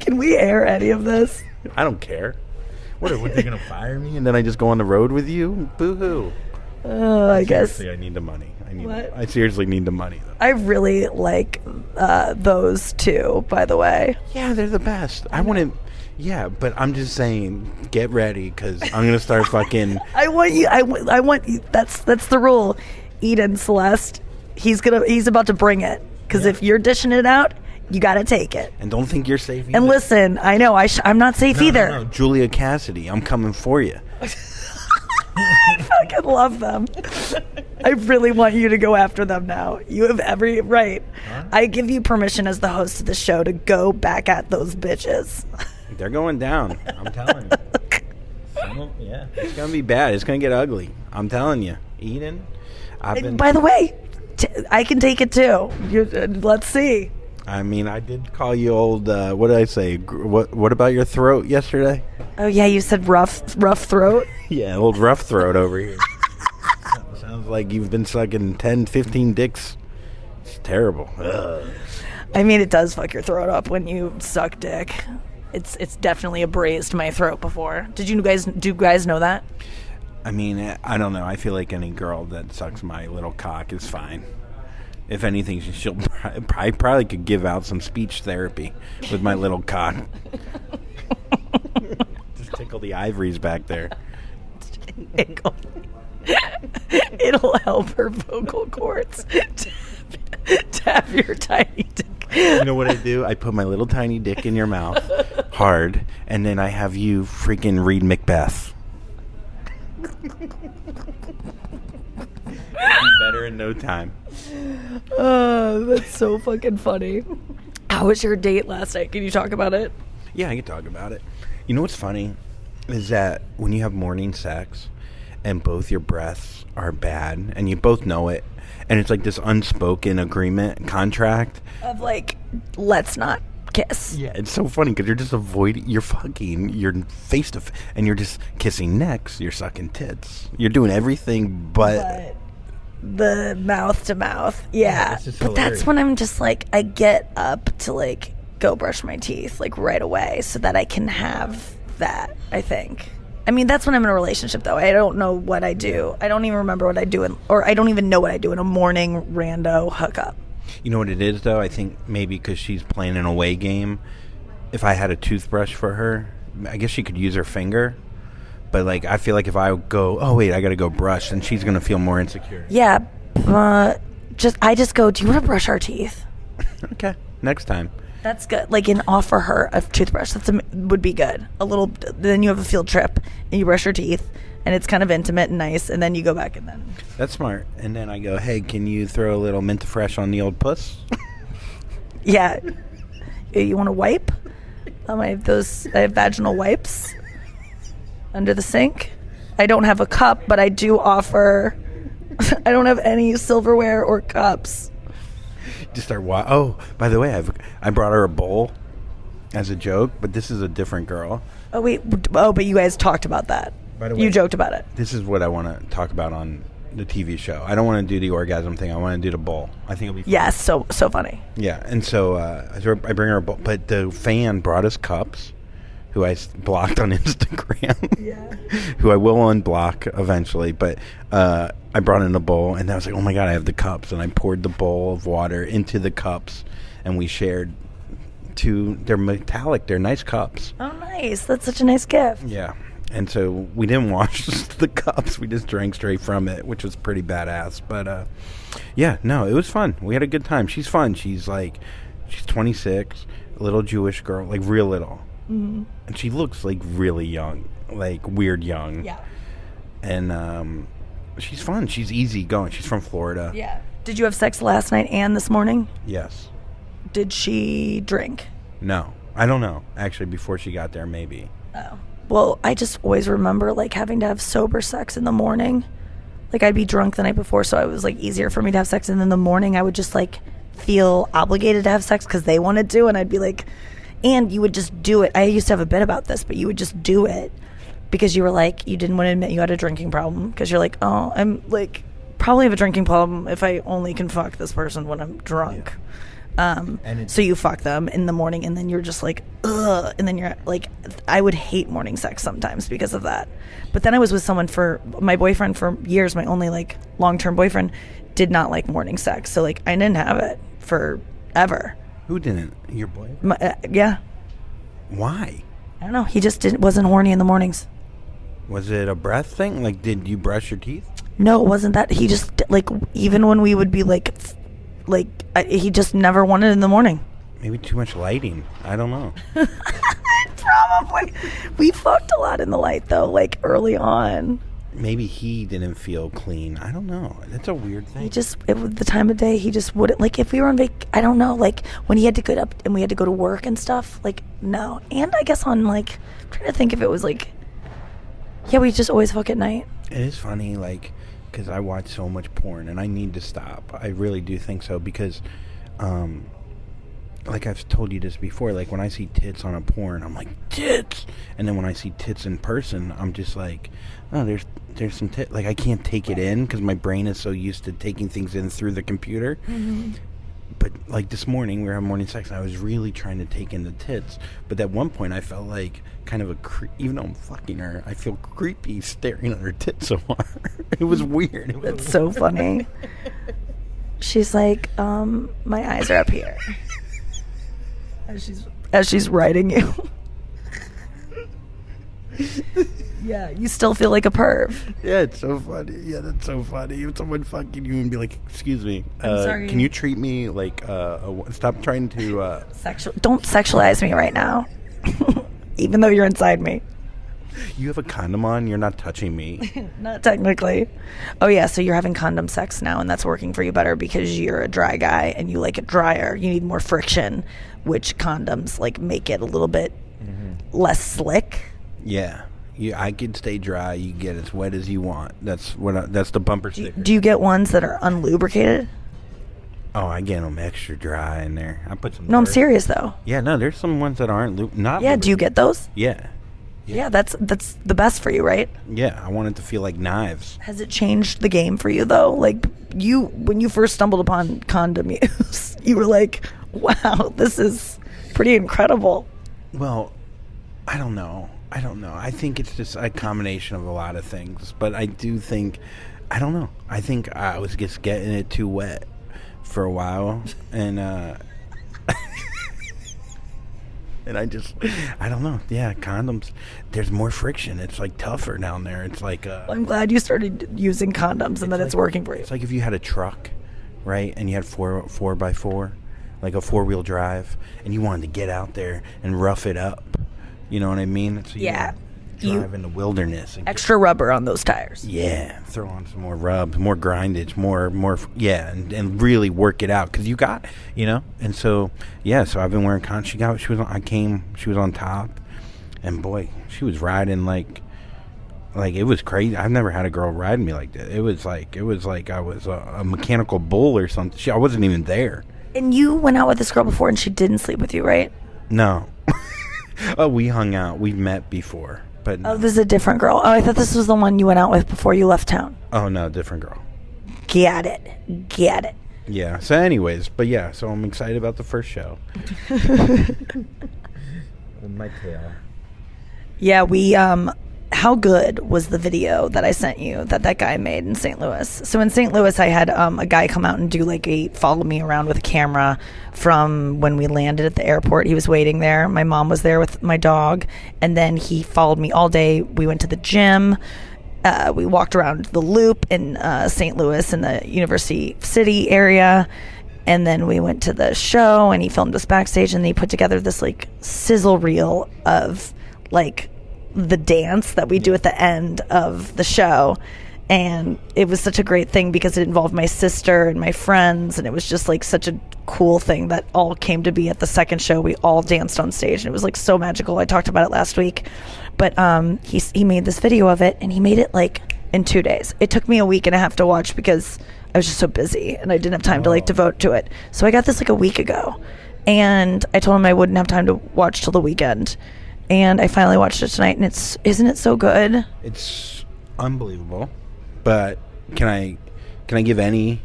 B: Can we air any of this?
C: I don't care. What are they going to fire me and then I just go on the road with you? Boo-hoo.
B: I guess.
C: Seriously, I need the money.
B: What?
C: I seriously need the money, though.
B: I really like those two, by the way.
C: Yeah, they're the best. I want to... Yeah, but I'm just saying, get ready, because I'm going to start fucking...
B: I want you... That's the rule. Eden, Celeste, he's about to bring it. Because if you're dishing it out, you got to take it.
C: And don't think you're safe either.
B: And listen, I know I'm not safe either.
C: No, Julia Cassidy, I'm coming for you.
B: I fucking love them. I really want you to go after them now. You have every right. Huh? I give you permission as the host of the show to go back at those bitches.
C: They're going down. I'm telling you. Yeah, it's going to be bad. It's going to get ugly. I'm telling you. Eden,
B: By the way, I can take it too. Let's see.
C: I mean, I did call you old, what did I say? What about your throat yesterday?
B: Oh, yeah, you said rough throat?
C: Yeah, old rough throat over here. Sounds like you've been sucking 10, 15 dicks. It's terrible. Ugh.
B: I mean, it does fuck your throat up when you suck dick. It's definitely abrased my throat before. Do you guys know that?
C: I mean, I don't know. I feel like any girl that sucks my little cock is fine. If anything, she'll probably could give out some speech therapy with my little cock. Just tickle the ivories back there.
B: It'll help her vocal cords. Tap your tiny dick.
C: You know what I do? I put my little tiny dick in your mouth hard, and then I have you freaking read Macbeth. Be better in no time.
B: Oh, that's so fucking funny. How was your date last night? Can you talk about it?
C: Yeah, I can talk about it. You know what's funny is that when you have morning sex and both your breaths are bad and you both know it, and it's like this unspoken agreement, contract
B: of like, let's not kiss.
C: Yeah, it's so funny because you're just avoiding, you're face to face, and you're just kissing necks, you're sucking tits, you're doing everything but
B: the mouth to mouth. Yeah, but
C: hilarious.
B: That's when I'm just like, I get up to like go brush my teeth like right away so that I can have that. I think. I mean, that's when I'm in a relationship, though. I don't know what I do. I don't even remember what I do, or I don't even know what I do in a morning rando hookup.
C: You know what it is, though? I think maybe because she's playing an away game. If I had a toothbrush for her, I guess she could use her finger. But, like, I feel like if I go, oh, wait, I got to go brush, then she's going to feel more insecure.
B: Yeah, I just go, do you want to brush our teeth?
C: Okay, next time.
B: That's good. Like, and offer her a toothbrush. Would be good. A little, then you have a field trip, and you brush your teeth, and it's kind of intimate and nice, and then you go back and then.
C: That's smart. And then I go, hey, can you throw a little Mint-A-Fresh on the old puss?
B: Yeah. You want to wipe? I have vaginal wipes under the sink. I don't have a cup, but I do offer. I don't have any silverware or cups.
C: Just start oh, by the way, I brought her a bowl as a joke, but this is a different girl.
B: Oh wait, but you guys talked about that. By the way, you joked about it.
C: This is what I want to talk about on the TV show. I don't want to do the orgasm thing. I want to do the bowl. I think it'll be fun.
B: Yes, so funny.
C: Yeah, and so I bring her a bowl, but the fan brought us cups, who I blocked on Instagram. Yeah. Who I will unblock eventually, but I brought in a bowl, and I was like, oh my God, I have the cups, and I poured the bowl of water into the cups, and we shared two. They're metallic. They're nice cups.
B: Oh, nice. That's such a nice gift.
C: Yeah. And so we didn't wash the cups. We just drank straight from it, which was pretty badass. But, yeah, no, it was fun. We had a good time. She's fun. She's 26, a little Jewish girl, like real little. Mm-hmm. And she looks like really young, like weird young.
B: Yeah.
C: And she's fun. She's easy going. She's from Florida.
B: Yeah. Did you have sex last night and this morning?
C: Yes.
B: Did she drink?
C: No. I don't know. Actually, before she got there, maybe.
B: Oh. Well, I just always remember like having to have sober sex in the morning. Like I'd be drunk the night before, so it was like easier for me to have sex. And in the morning, I would just like feel obligated to have sex because they wanted to, and I'd be like, and you would just do it. I used to have a bit about this, but you would just do it because you were like, you didn't want to admit you had a drinking problem because you're like, oh, I'm like probably have a drinking problem if I only can fuck this person when I'm drunk. Yeah. So you fuck them in the morning, and then you're just like, ugh, and then you're like, I would hate morning sex sometimes because of that. But then I was with someone my boyfriend for years, my only like long-term boyfriend, did not like morning sex. So like I didn't have it forever.
C: Who didn't? Your boyfriend?
B: Yeah.
C: Why?
B: I don't know. He just wasn't horny in the mornings.
C: Was it a breath thing? Like, did you brush your teeth?
B: No, it wasn't that. He just like, even when we would be like like, he just never wanted it in the morning.
C: Maybe too much lighting. I don't know.
B: Probably. We fucked a lot in the light, though, like, early on.
C: Maybe he didn't feel clean. I don't know. That's a weird thing.
B: It was the time of day, he just wouldn't, like, if we were on I don't know, like, when he had to get up and we had to go to work and stuff, like, no. And I guess on, like, I'm trying to think if it was, like, yeah, we just always fuck at night.
C: It is funny, like, because I watch so much porn, and I need to stop. I really do think so, because, like I've told you this before, like, when I see tits on a porn, I'm like, tits! And then when I see tits in person, I'm just like, oh, there's some tits. Like, I can't take it in, because my brain is so used to taking things in through the computer. Mm-hmm. But, like, this morning, we were having morning sex, and I was really trying to take in the tits. But at one point, I felt like kind of even though I'm fucking her, I feel creepy staring at her tits so hard. It was weird.
B: That's so funny. She's like, my eyes are up here. As she's writing you. Yeah, you still feel like a perv.
C: Yeah, it's so funny. Yeah, that's so funny. If someone fucking you and be like, excuse me,
B: I'm sorry.
C: Can you treat me like, stop trying to,
B: Don't sexualize me right now. Even though you're inside me.
C: You have a condom on, you're not touching me.
B: Not technically. Oh yeah, so you're having condom sex now, and that's working for you better because you're a dry guy and you like it drier. You need more friction, which condoms like make it a little bit less slick.
C: Yeah. I can stay dry. You can get as wet as you want. That's the bumper sticker.
B: Do you get ones that are unlubricated?
C: Oh, I get them extra dry in there. I put some.
B: No, I'm serious though.
C: Yeah, no, there's some ones that aren't not.
B: Yeah, do you get those?
C: Yeah.
B: Yeah, that's the best for you, right?
C: Yeah, I want it to feel like knives.
B: Has it changed the game for you though? Like when you first stumbled upon condom use, you were like, "Wow, this is pretty incredible."
C: Well, I don't know. I think it's just a combination of a lot of things, but I do think, I don't know. I think I was just getting it too wet for a while, and and I don't know. Yeah, condoms. There's more friction. It's like tougher down there. It's like.
B: I'm glad you started using condoms and that it's working for you.
C: It's like if you had a truck, right, and you had 4x4, like a 4-wheel drive, and you wanted to get out there and rough it up. You know what I mean? So
B: yeah.
C: Drive in the wilderness. And
B: extra rubber on those tires.
C: Yeah. Throw on some more rubs, more grindage, more yeah, and really work it out. Because you got, And so, yeah, so I've been wearing condoms. She was on top. And, boy, she was riding like it was crazy. I've never had a girl ride me like that. It was like I was a mechanical bull or something. I wasn't even there.
B: And you went out with this girl before and she didn't sleep with you, right?
C: No. Oh, we hung out. We met before, but no.
B: Oh, this is a different girl. Oh, I thought this was the one you went out with before you left town.
C: Oh no, different girl.
B: Get it.
C: Yeah. So, anyways, but yeah. So I'm excited about the first show. My tail.
B: Yeah, we how good was the video that I sent you that guy made in St. Louis? So in St. Louis, I had a guy come out and do like follow me around with a camera from when we landed at the airport. He was waiting there. My mom was there with my dog, and then he followed me all day. We went to the gym. We walked around the Loop in St. Louis in the University City area. And then we went to the show, and he filmed us backstage, and he put together this like sizzle reel of like the dance that we do at the end of the show. And it was such a great thing because it involved my sister and my friends, and it was just like such a cool thing that all came to be at the second show. We all danced on stage, and it was like so magical. I talked about it last week, but he made this video of it, and he made it like in 2 days. It took me a week and a half to watch because I was just so busy and I didn't have time to like devote to it. So I got this like a week ago, and I told him I wouldn't have time to watch till the weekend. And I finally watched it tonight, and isn't it so good?
C: It's unbelievable. But can I give any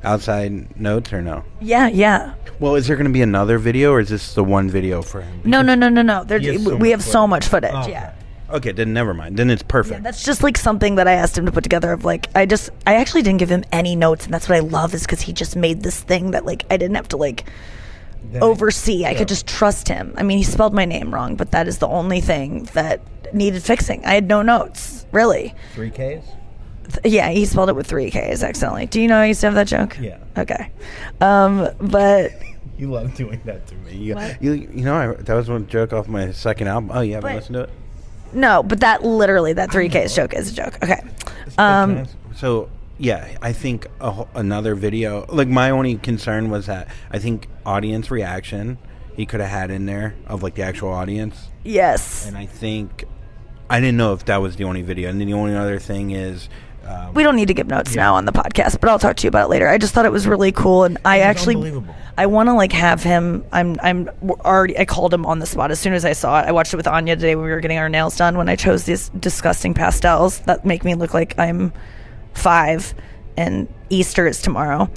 C: outside notes or no?
B: Yeah.
C: Well, is there going to be another video, or is this the one video for him?
B: No. We have so much footage. Oh, yeah.
C: Okay, then never mind. Then it's perfect.
B: Yeah, that's just like something that I asked him to put together of like, I actually didn't give him any notes, and that's what I love is because he just made this thing that like I didn't have to like oversee. I could just trust him. I mean, he spelled my name wrong, but that is the only thing that needed fixing. I had no notes, really.
C: 3 Ks?
B: Yeah, he spelled it with 3 Ks accidentally. Do you know I used to have that joke?
C: Yeah.
B: Okay. But
C: You love doing that to me.
B: What?
C: That was one joke off my second album. Oh, you haven't listened to it?
B: no, but that 3 Ks joke is a joke. Okay.
C: So, yeah, I think another video, like my only concern was that I think audience reaction he could have had in there of like the actual audience.
B: Yes.
C: And I think, I didn't know if that was the only video. And then the only other thing is,
B: We don't need to give notes now on the podcast, but I'll talk to you about it later. I just thought it was really cool, and I actually,
C: unbelievable.
B: I want to like have him. I called him on the spot as soon as I saw it. I watched it with Anya today when we were getting our nails done. When I chose these disgusting pastels that make me look like I'm 5, and Easter is tomorrow.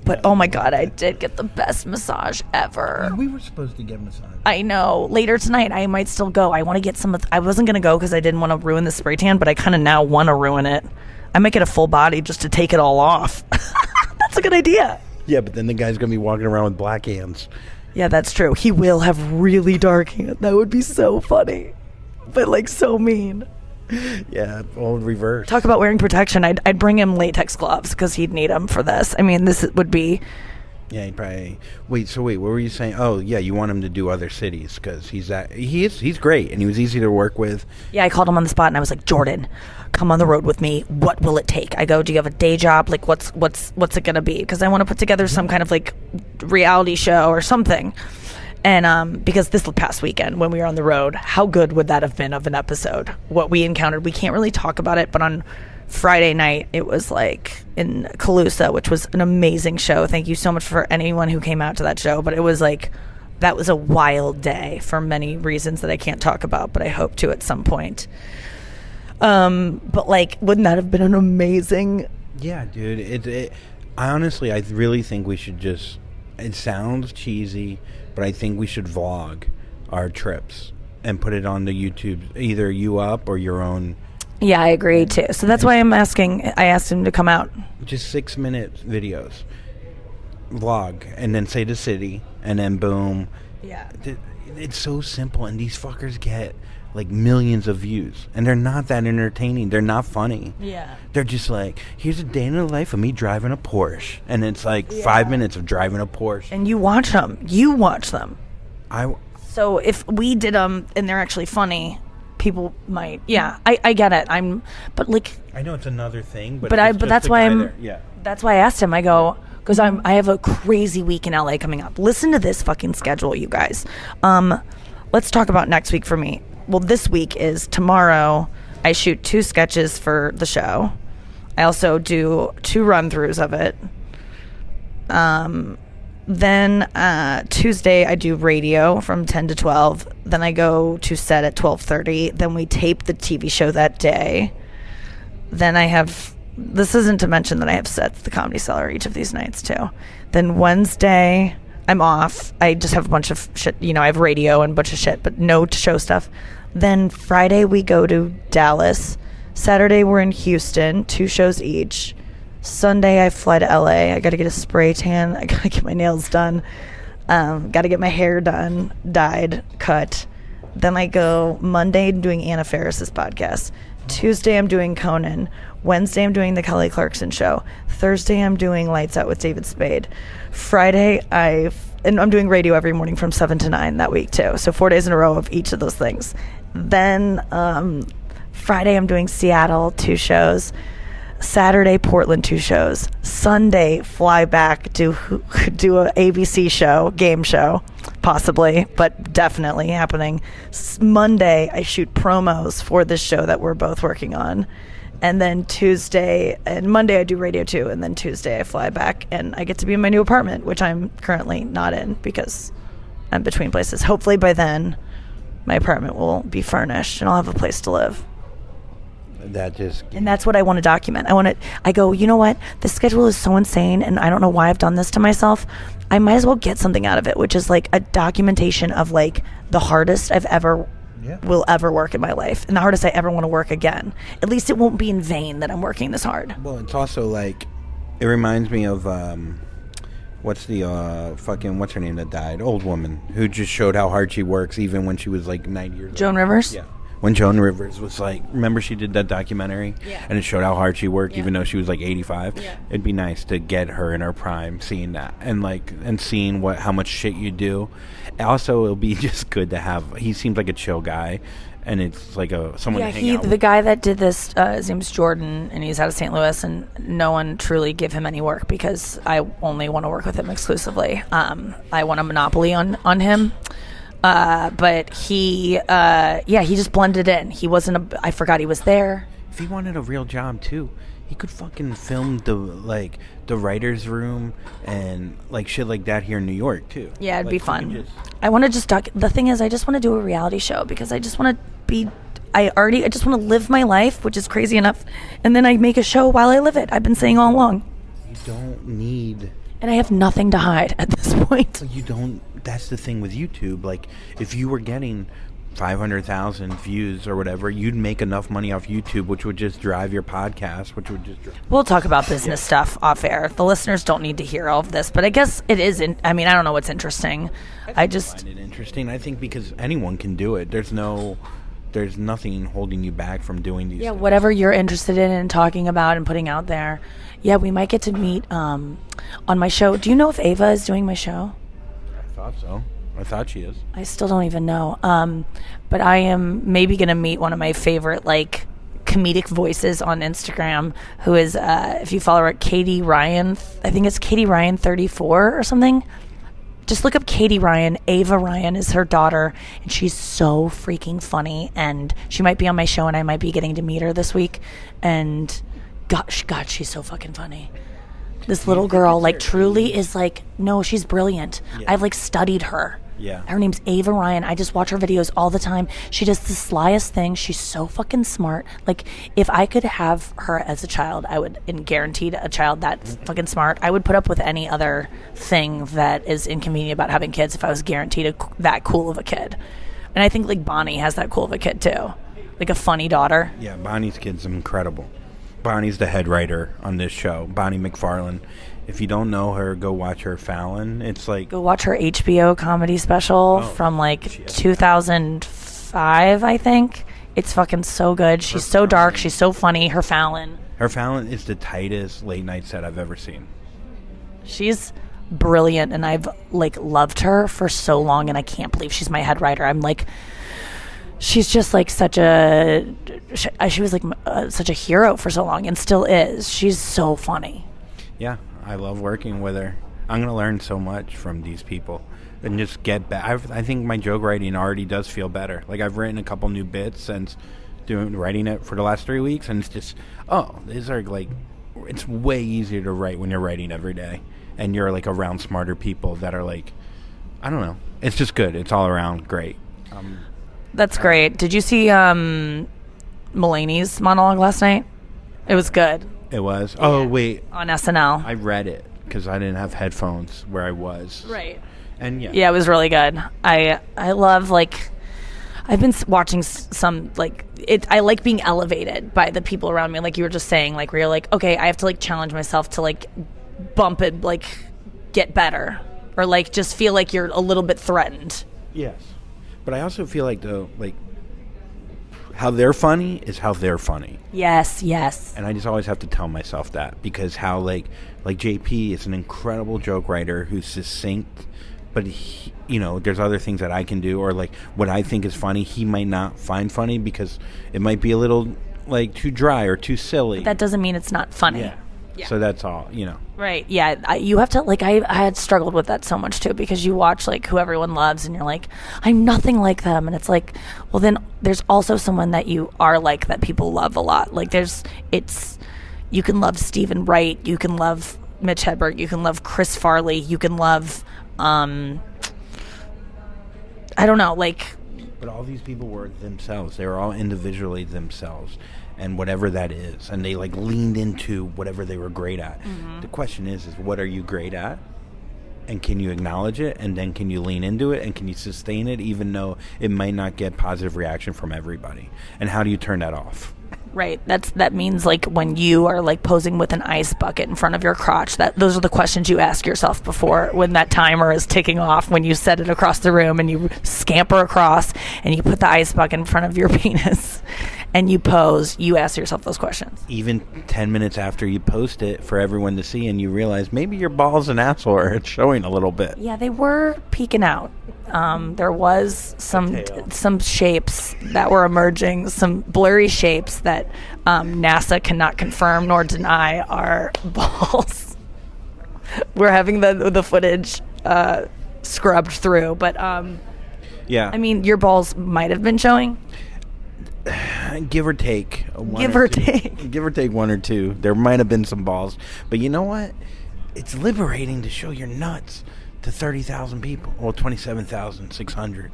B: But oh my God, I did get the best massage ever.
C: We were supposed to get massage.
B: I know. Later tonight, I might still go. I want to get some. I wasn't going to go because I didn't want to ruin the spray tan, but I kind of now want to ruin it. I might get a full body just to take it all off. That's a good idea.
C: Yeah, but then the guy's going to be walking around with black hands.
B: Yeah, that's true. He will have really dark hands. That would be so funny, but like so mean.
C: Yeah, all reverse.
B: Talk about wearing protection. I'd bring him latex gloves because he'd need them for this. I mean, this would be.
C: Yeah, he'd probably. Wait, what were you saying? Oh, yeah, you want him to do other cities because he's great and he was easy to work with.
B: Yeah, I called him on the spot and I was like, Jordan, come on the road with me. What will it take? I go, do you have a day job? Like, what's it gonna be? Because I want to put together some kind of like reality show or something. And because this past weekend when we were on the road, how good would that have been of an episode? What we encountered, we can't really talk about it, but on Friday night, it was like in Calusa, which was an amazing show. Thank you so much for anyone who came out to that show. But it was like, that was a wild day for many reasons that I can't talk about, but I hope to at some point. But like, wouldn't that have been an amazing?
C: Yeah, dude. I really think we should just, it sounds cheesy, but I think we should vlog our trips and put it on the YouTube, either you up or your own.
B: Yeah, I agree too. So that's why I asked him to come out.
C: Just 6-minute videos. Vlog. And then say the city. And then boom.
B: Yeah.
C: It's so simple. And these fuckers get like millions of views. And they're not that entertaining. They're not funny. Yeah. They're just like, here's a day in the life of me driving a Porsche. And it's like 5 minutes of driving a Porsche.
B: And you watch them. So if we did them and they're actually funny, people might. Yeah, I get it. But like,
C: I know it's another thing, but
B: that's why that's why I asked him. I go, because I have a crazy week in LA coming up. Listen to this fucking schedule, you guys. Let's talk about next week for me. Well, this week is tomorrow. I shoot 2 sketches for the show. I also do 2 run-throughs of it. Then Tuesday I do radio from 10 to 12. Then I go to set at 12:30. Then we tape the TV show that day. Then I have, this isn't to mention that I have sets at the Comedy Cellar each of these nights too. Then Wednesday I'm off. I just have a bunch of shit. I have radio and a bunch of shit, but no show stuff. Then Friday we go to Dallas. Saturday we're in Houston, 2 shows each. Sunday I fly to LA. I gotta get a spray tan. I gotta get my nails done. Gotta get my hair done, dyed, cut. Then I go Monday doing Anna Faris's podcast. Tuesday I'm doing Conan. Wednesday I'm doing the Kelly Clarkson show. Thursday I'm doing Lights Out with David Spade. Friday and I'm doing radio every morning from 7 to 9 that week too. So 4 days in a row of each of those things. Then Friday I'm doing Seattle, 2 shows. Saturday, Portland, 2 shows. Sunday, fly back, do a ABC show, game show, possibly, but definitely happening. Monday, I shoot promos for this show that we're both working on. And then Tuesday and Monday, I do radio too. And then Tuesday, I fly back and I get to be in my new apartment, which I'm currently not in because I'm between places. Hopefully by then, my apartment will be furnished and I'll have a place to live. And that's what I want to document. I go, you know what? The schedule is so insane and I don't know why I've done this to myself. I might as well get something out of it, which is like a documentation of like the hardest will ever work in my life and the hardest I ever want to work again. At least it won't be in vain that I'm working this hard.
C: Well, it's also like, it reminds me of, what's her name that died? Old woman who just showed how hard she works even when she was like 90 years old.
B: Joan Rivers?
C: Yeah. when Joan Rivers was like, remember she did that documentary?
B: Yeah.
C: And it showed how hard she worked,
B: Yeah.
C: even though she was like 85.
B: Yeah.
C: It'd be nice to get her in her prime, seeing that, and seeing how much shit you do. Also, it'll be just good to have. He seems like a chill guy, and it's like someone to hang out
B: the
C: with.
B: guy that did this, his name's Jordan, and he's out of St. Louis, and no one truly give him any work because I only want to work with him exclusively. I want a monopoly on him. But he just blended in. He wasn't I forgot he was there.
C: If he wanted a real job too, he could fucking film the writer's room and like shit like that here in New York too.
B: Yeah, it'd
C: Like,
B: be
C: he
B: fun.
C: could
B: I want to just the thing is, I just want to do a reality show because I just want to be. I just want to live my life, which is crazy enough, and then I make a show while I live it. I've been saying all along.
C: You don't need.
B: And I have nothing to hide at this point.
C: You don't. That's the thing with YouTube. Like, if you were getting 500,000 views or whatever, you'd make enough money off YouTube, which would just drive your podcast, which would just.
B: We'll talk about business stuff off air. The listeners don't need to hear all of this, but I guess it is. I mean, I don't know what's interesting. I just
C: find it interesting. I think because anyone can do it. There's nothing holding you back from doing these.
B: Yeah,
C: things.
B: whatever you're interested in and talking about and putting out there. Yeah, we might get to meet on my show. Do you know if Ava is doing my show?
C: I thought so. I thought she is.
B: I still don't even know. But I am maybe going to meet one of my favorite, like, comedic voices on Instagram, who is, if you follow her, Katie Ryan. I think it's Katie Ryan 34 or something. Just look up Katie Ryan. Ava Ryan is her daughter, and she's so freaking funny. And she might be on my show, and I might be getting to meet her this week. And God, she's so fucking funny. This little girl, like, truly is like, no, she's brilliant.
C: Yeah.
B: I've, like, studied her.
C: Yeah.
B: Her name's Ava Ryan. I just watch her videos all the time. She does the slyest thing. She's so fucking smart. Like, if I could have her as a child, I would, and guaranteed a child that fucking smart, I would put up with any other thing that is inconvenient about having kids if I was guaranteed that cool of a kid. And I think, like, Bonnie has that cool of a kid, too. Like, a funny daughter.
C: Yeah, Bonnie's kid's incredible. Bonnie's the head writer on this show, Bonnie McFarlane. If you don't know her, go watch her Fallon. It's like...
B: Go watch her HBO comedy special from, like, 2005, I think. It's fucking so good. She's so dark. She's so funny. Her Fallon.
C: Her Fallon is the tightest late-night set I've ever seen.
B: She's brilliant, and I've, like, loved her for so long, and I can't believe she's my head writer. I'm, like... She's just, like, such a... She was, like, such a hero for so long, and still is. She's so funny.
C: Yeah, I love working with her. I'm going to learn so much from these people and just get back. I think my joke writing already does feel better. Like, I've written a couple new bits since writing it for the last 3 weeks, and it's just, these are, like... It's way easier to write when you're writing every day, and you're, like, around smarter people that are, like... I don't know. It's just good. It's all around great.
B: That's great. Did you see Mulaney's monologue last night? It was good.
C: It was? Oh, wait.
B: On SNL.
C: I read it because I didn't have headphones where I was.
B: Right.
C: And
B: yeah, it was really good. I love, like, I've been watching some, like, I like being elevated by the people around me, like you were just saying, like, where you're like, okay, I have to, like, challenge myself to, like, bump it, like, get better, or, like, just feel like you're a little bit threatened.
C: Yes. But I also feel like, though, like, how they're funny is how they're funny.
B: Yes, yes.
C: And I just always have to tell myself that, because how, like JP is an incredible joke writer who's succinct, but he, there's other things that I can do, or, like, what I think is funny, he might not find funny because it might be a little, like, too dry or too silly.
B: But that doesn't mean it's not funny.
C: Yeah. So that's all,
B: Right, yeah. You have to, like, I had struggled with that so much, too, because you watch, like, who everyone loves, and you're like, I'm nothing like them. And it's like, well, then there's also someone that you are like that people love a lot. Like, you can love Stephen Wright, you can love Mitch Hedberg, you can love Chris Farley, you can love, I don't know, like...
C: But all these people were themselves. They were all individually themselves. And whatever that is, and they, like, leaned into whatever they were great at. Mm-hmm. The question is what are you great at, and can you acknowledge it, and then can you lean into it, and can you sustain it even though it might not get positive reaction from everybody, and how do you turn that off?
B: Right. That means like when you are like posing with an ice bucket in front of your crotch, those are the questions you ask yourself before when that timer is ticking off, when you set it across the room and you scamper across and you put the ice bucket in front of your penis and you pose, you ask yourself those questions.
C: Even 10 minutes after you post it for everyone to see and you realize maybe your balls and asshole are showing a little bit.
B: Yeah, they were peeking out. There was some shapes that were emerging, some blurry shapes that NASA cannot confirm nor deny are balls. We're having the footage scrubbed through, but
C: yeah.
B: I mean, your balls might have been showing.
C: Give or take.
B: Give or take.
C: Give or take one or two. There might have been some balls. But you know what? It's liberating to show your nuts to 30,000 people. Well, 27,600.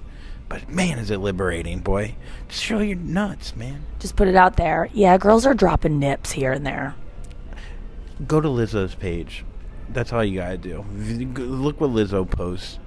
C: But man, is it liberating, boy. Just show your nuts, man.
B: Just put it out there. Yeah, girls are dropping nips here and there.
C: Go to Lizzo's page. That's all you gotta do. Look what Lizzo posts.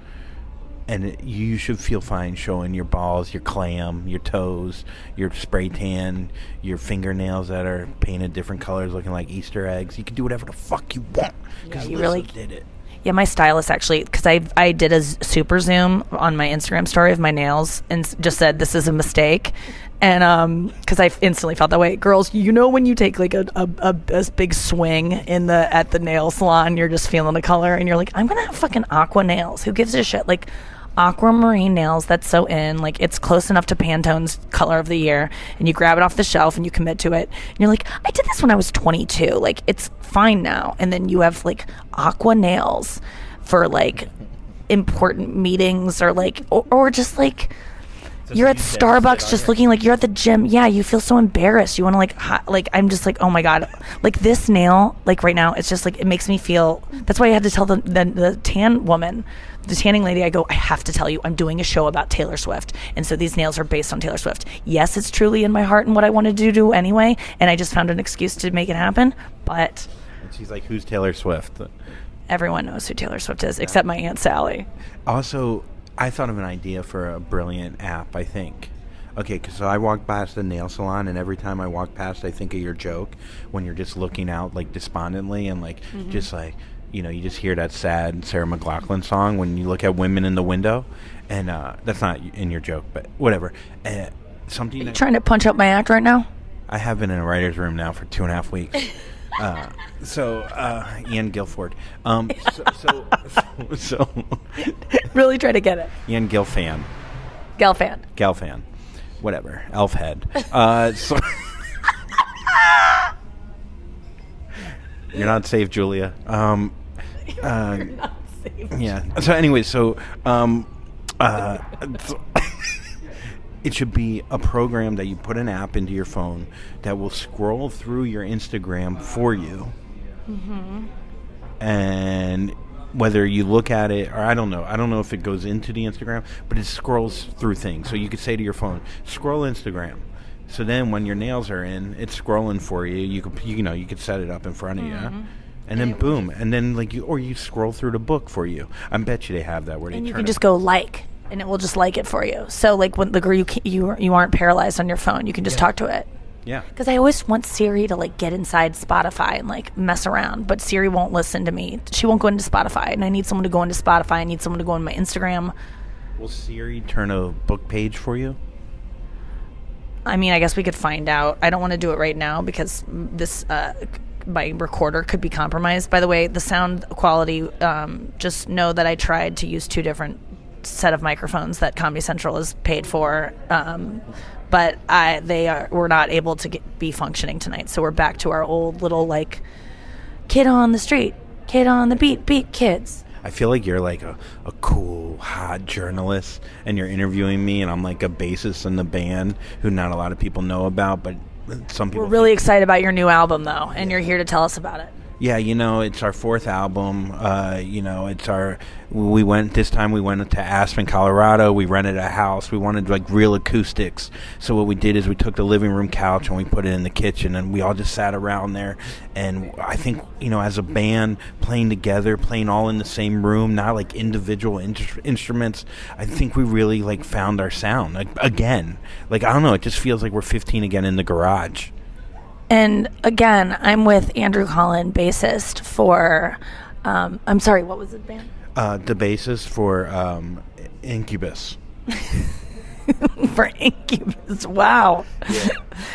C: And you should feel fine showing your balls, your clam, your toes, your spray tan, your fingernails that are painted different colors looking like Easter eggs. You can do whatever the fuck you want. Because
B: you
C: Lizzo
B: really
C: did it.
B: Yeah, my stylist actually, because I did a super zoom on my Instagram story of my nails and just said this is a mistake, and because I instantly felt that way. Girls, you know when you take like a big swing at the nail salon, you're just feeling the color, and you're like, I'm gonna have fucking aqua nails. Who gives a shit? Like aquamarine nails, that's so in. Like it's close enough to Pantone's color of the year, and you grab it off the shelf and you commit to it, and you're like, I did this when I was 22. Like it's fine now. And then you have like aqua nails for like important meetings or like or just like you're at Starbucks just looking like you're at the gym. Yeah, you feel so embarrassed. You want to like I'm just like, oh my god, like this nail, like right now, it's just like it makes me feel. That's why I had to tell the tan woman, the tanning lady, I go, I have to tell you, I'm doing a show about Taylor Swift, and so these nails are based on Taylor Swift. Yes, it's truly in my heart and what I wanted to do anyway, and I just found an excuse to make it happen. But
C: and she's like, who's Taylor Swift?
B: Everyone knows who Taylor Swift is, except my Aunt Sally.
C: Also, I thought of an idea for a brilliant app, I think. Okay, because I walk past the nail salon, and every time I walk past, I think of your joke when you're just looking out, like, despondently, and, like, just, like, you know, you just hear that sad Sarah McLachlan song when you look at women in the window, and that's not in your joke, but whatever. Something.
B: Are you trying to punch up my act right now?
C: I have been in a writer's room now for 2.5 weeks. Ian Guilford. So
B: really try to get it.
C: Ian Gilfan.
B: Gelfan.
C: Whatever. Elfhead. So you're not safe, Julia.
B: You're not safe.
C: Yeah. So anyway, it should be a program that you put an app into your phone that will scroll through your Instagram for you. Mm-hmm. And whether you look at it, or I don't know if it goes into the Instagram, but it scrolls through things. So you could say to your phone, scroll Instagram. So then when your nails are in, it's scrolling for you. You could set it up in front of you. And then boom. And then you scroll through the book for you. I bet you they have that where they
B: and you
C: turn
B: can
C: it.
B: just go like. And it will just like it for you. So like when the girl you aren't paralyzed on your phone, you can just talk to it.
C: Yeah.
B: Because I always want Siri to like get inside Spotify and like mess around, but Siri won't listen to me. She won't go into Spotify, and I need someone to go into Spotify. I need someone to go on my Instagram.
C: Will Siri turn a book page for you?
B: I mean, I guess we could find out. I don't want to do it right now because this my recorder could be compromised. By the way, the sound quality. Just know that I tried to use two different set of microphones that Comedy Central is paid for, but we're not able to be functioning tonight, so we're back to our old little like kid on the street, kid on the beat kids.
C: I feel like you're like a cool hot journalist and you're interviewing me, and I'm like a bassist in the band who not a lot of people know about, but some people.
B: We're really excited about your new album though, and you're here to tell us about it.
C: Yeah, it's our fourth album. We went to Aspen, Colorado. We rented a house. We wanted like real acoustics. So what we did is we took the living room couch and we put it in the kitchen, and we all just sat around there. And I think, as a band playing together, playing all in the same room, not like individual instruments, I think we really like found our sound again. Like, I don't know, it just feels like we're 15 again in the garage.
B: And again, I'm with Andrew Collin, bassist for, I'm sorry, what was the band?
C: The bassist for Incubus.
B: For Incubus. Wow. Yeah.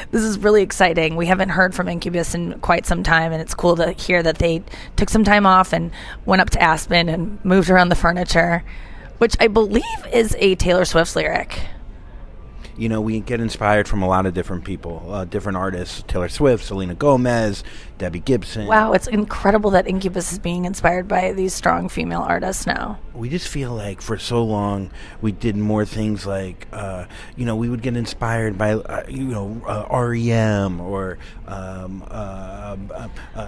B: This is really exciting. We haven't heard from Incubus in quite some time, and it's cool to hear that they took some time off and went up to Aspen and moved around the furniture, which I believe is a Taylor Swift lyric.
C: You know, we get inspired from a lot of different people, different artists. Taylor Swift, Selena Gomez, Debbie Gibson.
B: Wow, it's incredible that Incubus is being inspired by these strong female artists now.
C: We just feel like for so long we did more things like, we would get inspired by, REM or...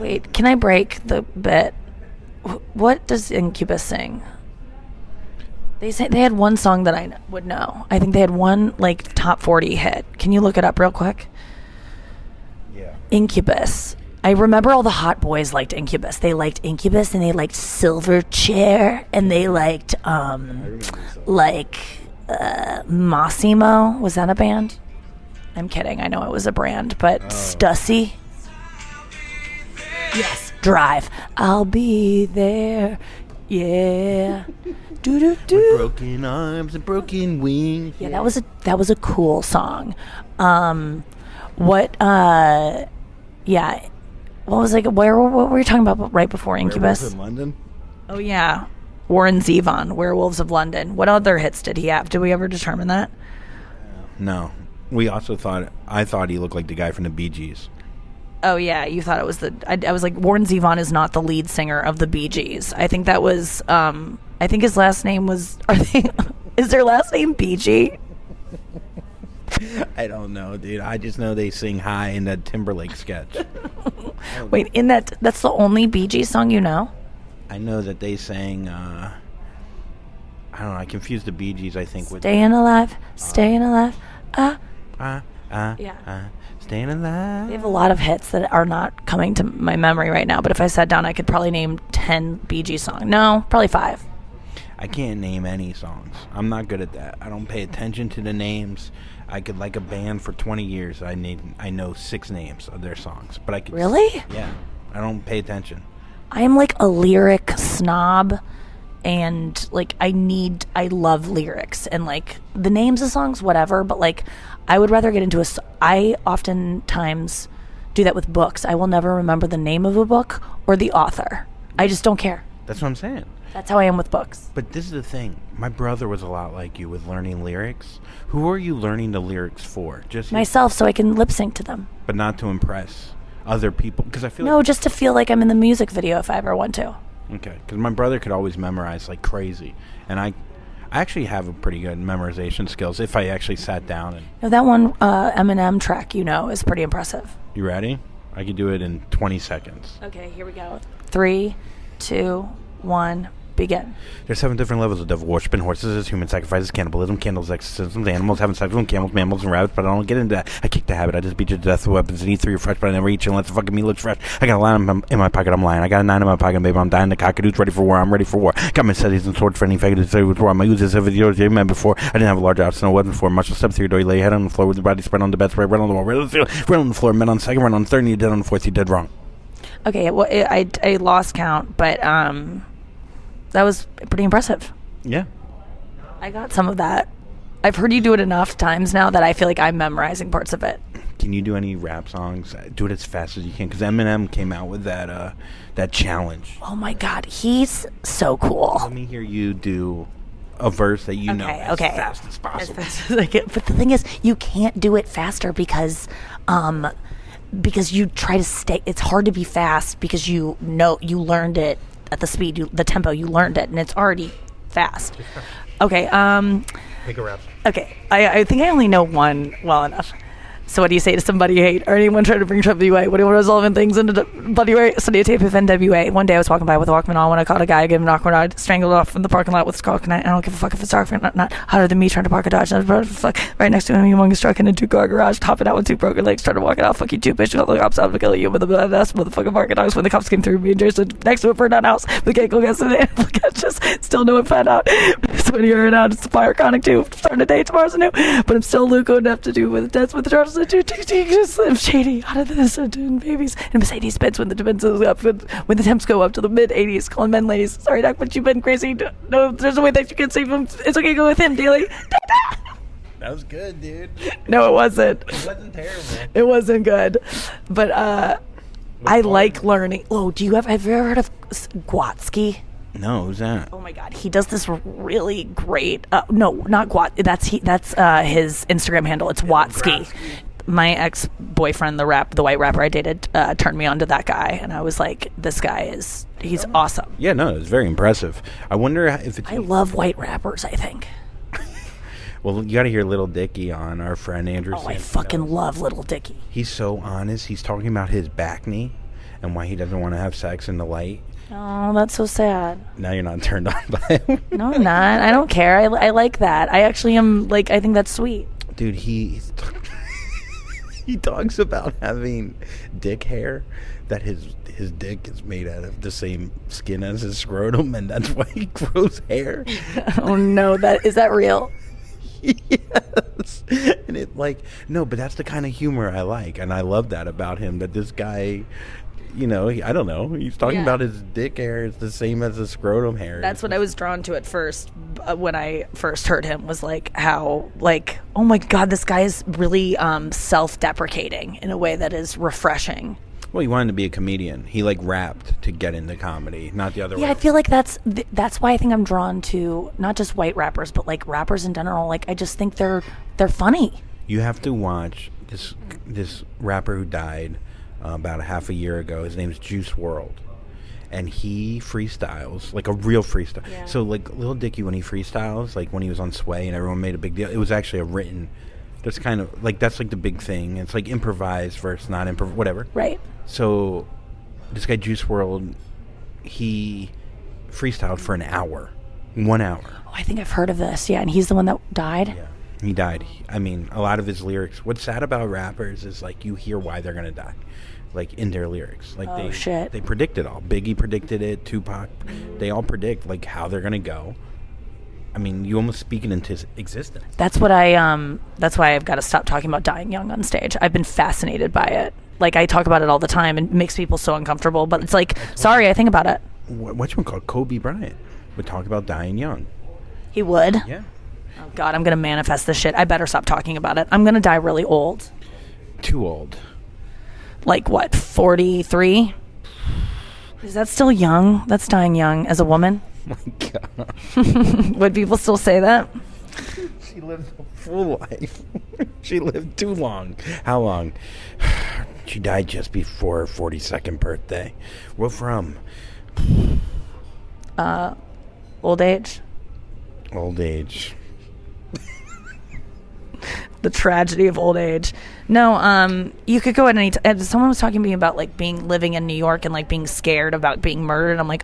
B: Wait, can I break the bit? What does Incubus sing? They say they had one song that I would know. I think they had one top 40 hit. Can you look it up real quick?
C: Yeah.
B: Incubus. I remember all the hot boys liked Incubus. They liked Incubus and they liked Silverchair and they liked Massimo. Was that a band? I'm kidding. I know it was a brand, but Stussy. Yes. Drive. I'll be there. Yeah. With
C: broken arms and broken wings.
B: Yeah, that was a cool song. What was where what were you talking about right before Incubus?
C: Werewolves of London?
B: Oh yeah. Warren Zevon, Werewolves of London. What other hits did he have? Did we ever determine that?
C: No. We also I thought he looked like the guy from the Bee Gees.
B: Oh yeah, you thought it was I was like, Warren Zevon is not the lead singer of the Bee Gees. I think that was I think his last name was is their last name BG?
C: I don't know, dude. I just know they sing high in that Timberlake sketch.
B: Wait, that's the only Bee Gees song you know?
C: I know that they sang I don't know, I confused the Bee Gees, I think, with
B: Staying Alive, Staying Alive.
C: Yeah. Staying Alive.
B: They have a lot of hits that are not coming to my memory right now, but if I sat down I could probably name 10 Bee Gees songs. No, probably 5.
C: I can't name any songs. I'm not good at that. I don't pay attention to the names. I could like a band for 20 years. I know 6 names of their songs, but I could.
B: Really?
C: Yeah. I don't pay attention.
B: I am like a lyric snob, and I love lyrics and the names of songs, whatever. But I would rather get into I oftentimes do that with books. I will never remember the name of a book or the author. I just don't care.
C: That's what I'm saying.
B: That's how I am with books.
C: But this is the thing. My brother was a lot like you with learning lyrics. Who are you learning the lyrics for? Just
B: myself, so I can lip sync to them.
C: But not to impress other people, because I feel
B: just to feel like I'm in the music video if I ever want to.
C: Okay, because my brother could always memorize like crazy, and I actually have a pretty good memorization skills if I actually sat down and.
B: No, that one Eminem track is pretty impressive.
C: You ready? I could do it in 20 seconds.
B: Okay, here we go. 3, 2, 1. Begin.
C: There's 7 different levels of devil worship: horses, human sacrifices, cannibalism, candles, exorcisms, animals, having sex with them, camels, mammals, and rabbits. But I don't get into that. I kick the habit. I just beat you to death with weapons and eat through your fresh, but I never eat you unless the fucking meat looks fresh. I got a line in my pocket. I'm lying. I got a 9 in my pocket, baby. I'm dying. The cockadood's ready for war. I'm ready for war. Got my cities and swords for any faggot to say with war. I'm gonna use this every year man before. I didn't have a large house, no weapon before. Marshall steps through your door. You lay your head on the floor with your body spread on the bed, spread right on the wall, right on the field, right on the floor. Men on the second, right on the third, and you dead on the fourth. You dead wrong.
B: Okay, well, I lost count, but that was pretty impressive.
C: Yeah.
B: I got some of that. I've heard you do it enough times now that I feel like I'm memorizing parts of it.
C: Can you do any rap songs? Do it as fast as you can, because Eminem came out with that challenge.
B: Oh my God, he's so cool.
C: Let me hear you do a verse that you know as fast as possible.
B: As fast as I can. But the thing is, you can't do it faster because you try to stay. It's hard to be fast because you learned it at the speed, the tempo, you learned it, and it's already fast. Okay.
C: Pick a rap.
B: Okay. I think I only know one well enough. So what do you say to somebody you hate? Or anyone trying to bring WA? What do you want resolving things into WA? Study tape of NWA. One day I was walking by with a Walkman on when I caught a guy getting knocked ride, strangled off in the parking lot with his cock, and I don't give a fuck if it's dark or not hotter than me trying to park a Dodge. Fuck, right next to him, humongous truck in a 2-car garage, topping out with 2 broken legs, trying to walk it out. Fuck you too, bitch. Call the cops out to kill you with a ass motherfucking parking dogs. When the cops came through, me and Jason next to a burned down house. We can't go against it. Just still no one found out. So when you're out, it's the fire chronic too. Starting a day tomorrow's new, but I'm still Luco enough to do with dance with the Charles. to do Slim Shady out of this and doing babies. And Mercedes Benz when the temps go up, when the temps go up to the mid 80s, calling men ladies. Sorry, Doc, but you've been crazy. No, there's a way that you can save him. It's okay, go with him, Daly.
C: That was good, dude.
B: No, it wasn't.
C: It wasn't terrible.
B: It wasn't good, but I like learning. Oh, have you ever heard of Gwatsky?
C: No, who's that?
B: Oh my God, he does this really great. No, not Gwat. That's his Instagram handle. It's Watsky. My ex-boyfriend, the white rapper I dated, turned me on to that guy, and I was like, this guy he's awesome.
C: Yeah, no, it's very impressive. I wonder if it's.
B: I love white rappers, I think.
C: Well, you got to hear Little Dicky on our friend Andrew.
B: Oh, I fucking love Little Dicky.
C: He's so honest. He's talking about his back knee and why he doesn't want to have sex in the light.
B: Oh, that's so sad.
C: Now you're not turned on by him.
B: No, I'm not. I don't care. I like that. I actually am, like, I think that's sweet.
C: Dude, he talks about having dick hair, that his dick is made out of the same skin as his scrotum, and that's why he grows hair.
B: Oh, no. Is that real?
C: Yes. And it no, but that's the kind of humor I like, and I love that about him, that this guy, I don't know, he's talking about his dick hair is the same as his scrotum hair.
B: That's what I was drawn to at first when I first heard him, was how oh my God, this guy is really self-deprecating in a way that is refreshing.
C: Well, he wanted to be a comedian. He rapped to get into comedy, not the other way.
B: Yeah, I feel like that's why I think I'm drawn to not just white rappers, but rappers in general. I just think they're funny.
C: You have to watch this rapper who died about a half a year ago. His name's Juice WRLD, and he freestyles a real freestyle. Yeah. So Lil Dicky, when he freestyles, when he was on Sway and everyone made a big deal, it was actually a written. That's kind of that's the big thing. It's improvised versus not improv, whatever.
B: Right.
C: So this guy Juice WRLD, he freestyled for an hour, 1 hour.
B: Oh, I think I've heard of this. Yeah, and he's the one that died.
C: Yeah, he died. I mean, a lot of his lyrics. What's sad about rappers is you hear why they're gonna die, in their lyrics.
B: Shit.
C: They predict it all. Biggie predicted it. Tupac. They all predict how they're gonna go. I mean, you almost speak it into existence.
B: That's what that's why I've got to stop talking about dying young on stage. I've been fascinated by it. I talk about it all the time, and it makes people so uncomfortable. But it's sorry, I think about it.
C: What's one called? Kobe Bryant would talk about dying young.
B: He would?
C: Yeah.
B: Oh, God, I'm going to manifest this shit. I better stop talking about it. I'm going to die really old.
C: Too old.
B: What, 43? Is that still young? That's dying young as a woman?
C: Oh my God.
B: Would people still say that?
C: She lived a full life. She lived too long. How long? She died just before her 42nd birthday. What from?
B: Old age.
C: Old age.
B: The tragedy of old age. No, you could go at any time. Someone was talking to me about living in New York and being scared about being murdered. I'm like,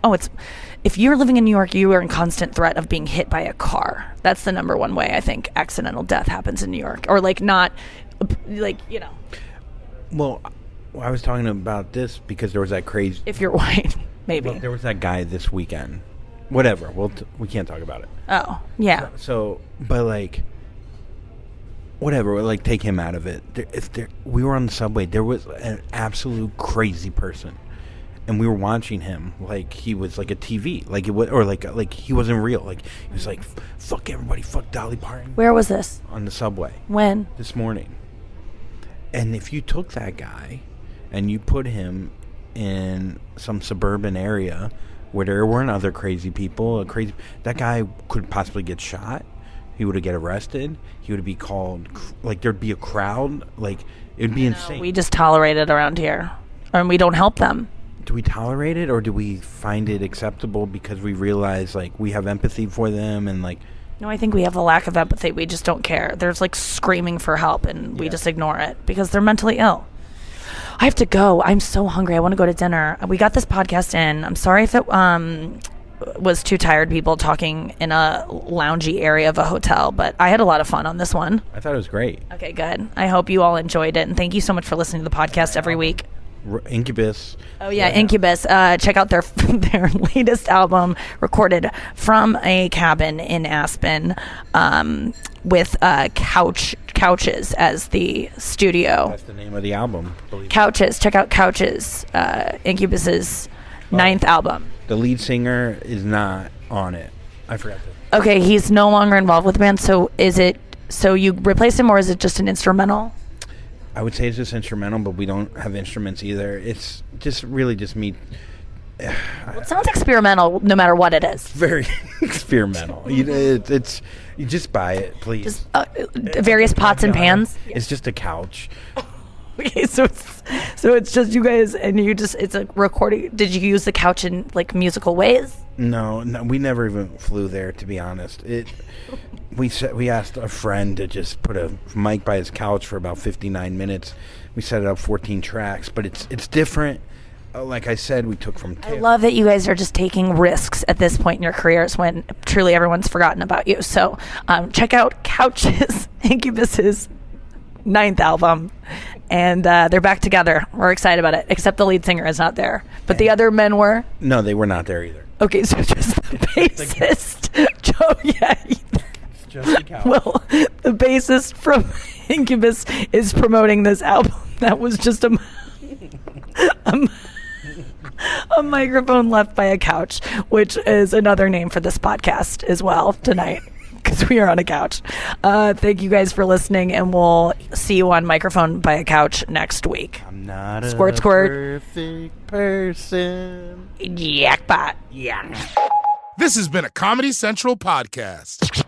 B: if you're living in New York, you are in constant threat of being hit by a car. That's the number one way I think accidental death happens in New York, or not,
C: Well, I was talking about this because there was that crazy.
B: If you're white, maybe.
C: Well, there was that guy this weekend. Whatever. We can't talk about it.
B: Oh yeah.
C: But whatever. Take him out of it. We were on the subway. There was an absolute crazy person, and we were watching him he was a TV. He wasn't real. He was fuck everybody. Fuck Dolly Parton.
B: Where was this?
C: On the subway.
B: When?
C: This morning. And if you took that guy and you put him in some suburban area where there weren't other crazy people, that guy could possibly get shot. He would get arrested. He would be called, there'd be a crowd. It'd be insane.
B: We just tolerate it around here, and we don't help them.
C: Do we tolerate it, or do we find it acceptable because we realize we have empathy for them and
B: No, I think we have a lack of empathy. We just don't care. There's screaming for help, and we just ignore it because they're mentally ill. I have to go. I'm so hungry. I want to go to dinner. We got this podcast in. I'm sorry if it was two tired people talking in a loungy area of a hotel, but I had a lot of fun on this one.
C: I thought it was great.
B: Okay, good. I hope you all enjoyed it, and thank you so much for listening to the podcast every week.
C: Incubus.
B: Oh yeah, Incubus. Check out their latest album, recorded from a cabin in Aspen, with couch Couches as the studio.
C: That's the name of the album.
B: Couches. Check out Couches, Incubus's 9th album.
C: The lead singer is not on it. I forgot to.
B: Okay, he's no longer involved with the band. So you replaced him, or is it just an instrumental?
C: I would say it's just instrumental, but we don't have instruments either. It's just really just me.
B: Well, it sounds experimental, no matter what it is.
C: Very experimental. It's you just buy it, please.
B: Just various pots and pans.
C: It's just a couch.
B: Okay, so it's just you guys, and it's a recording. Did you use the couch in like musical ways?
C: No, we never even flew there, to be honest. We asked a friend to just put a mic by his couch for about 59 minutes. We set it up 14 tracks, but it's different. Like I said, we took from
B: I love that you guys are just taking risks at this point in your careers when truly everyone's forgotten about you. So check out Couches, Incubus's 9th album, and they're back together. We're excited about it, except the lead singer is not there. But the other men were?
C: No, they were not there either.
B: Okay, so just the bassist. Joe, yeah.
C: It's just the couch.
B: Well, the bassist from Incubus is promoting this album. That was just a microphone left by a couch, which is another name for this podcast as well tonight, because we are on a couch. Thank you guys for listening, and we'll see you on Microphone by a Couch next week.
C: I'm not
B: Squirt,
C: a
B: squirt.
C: perfect person.
B: Jackpot. Yeah.
A: This has been a Comedy Central podcast.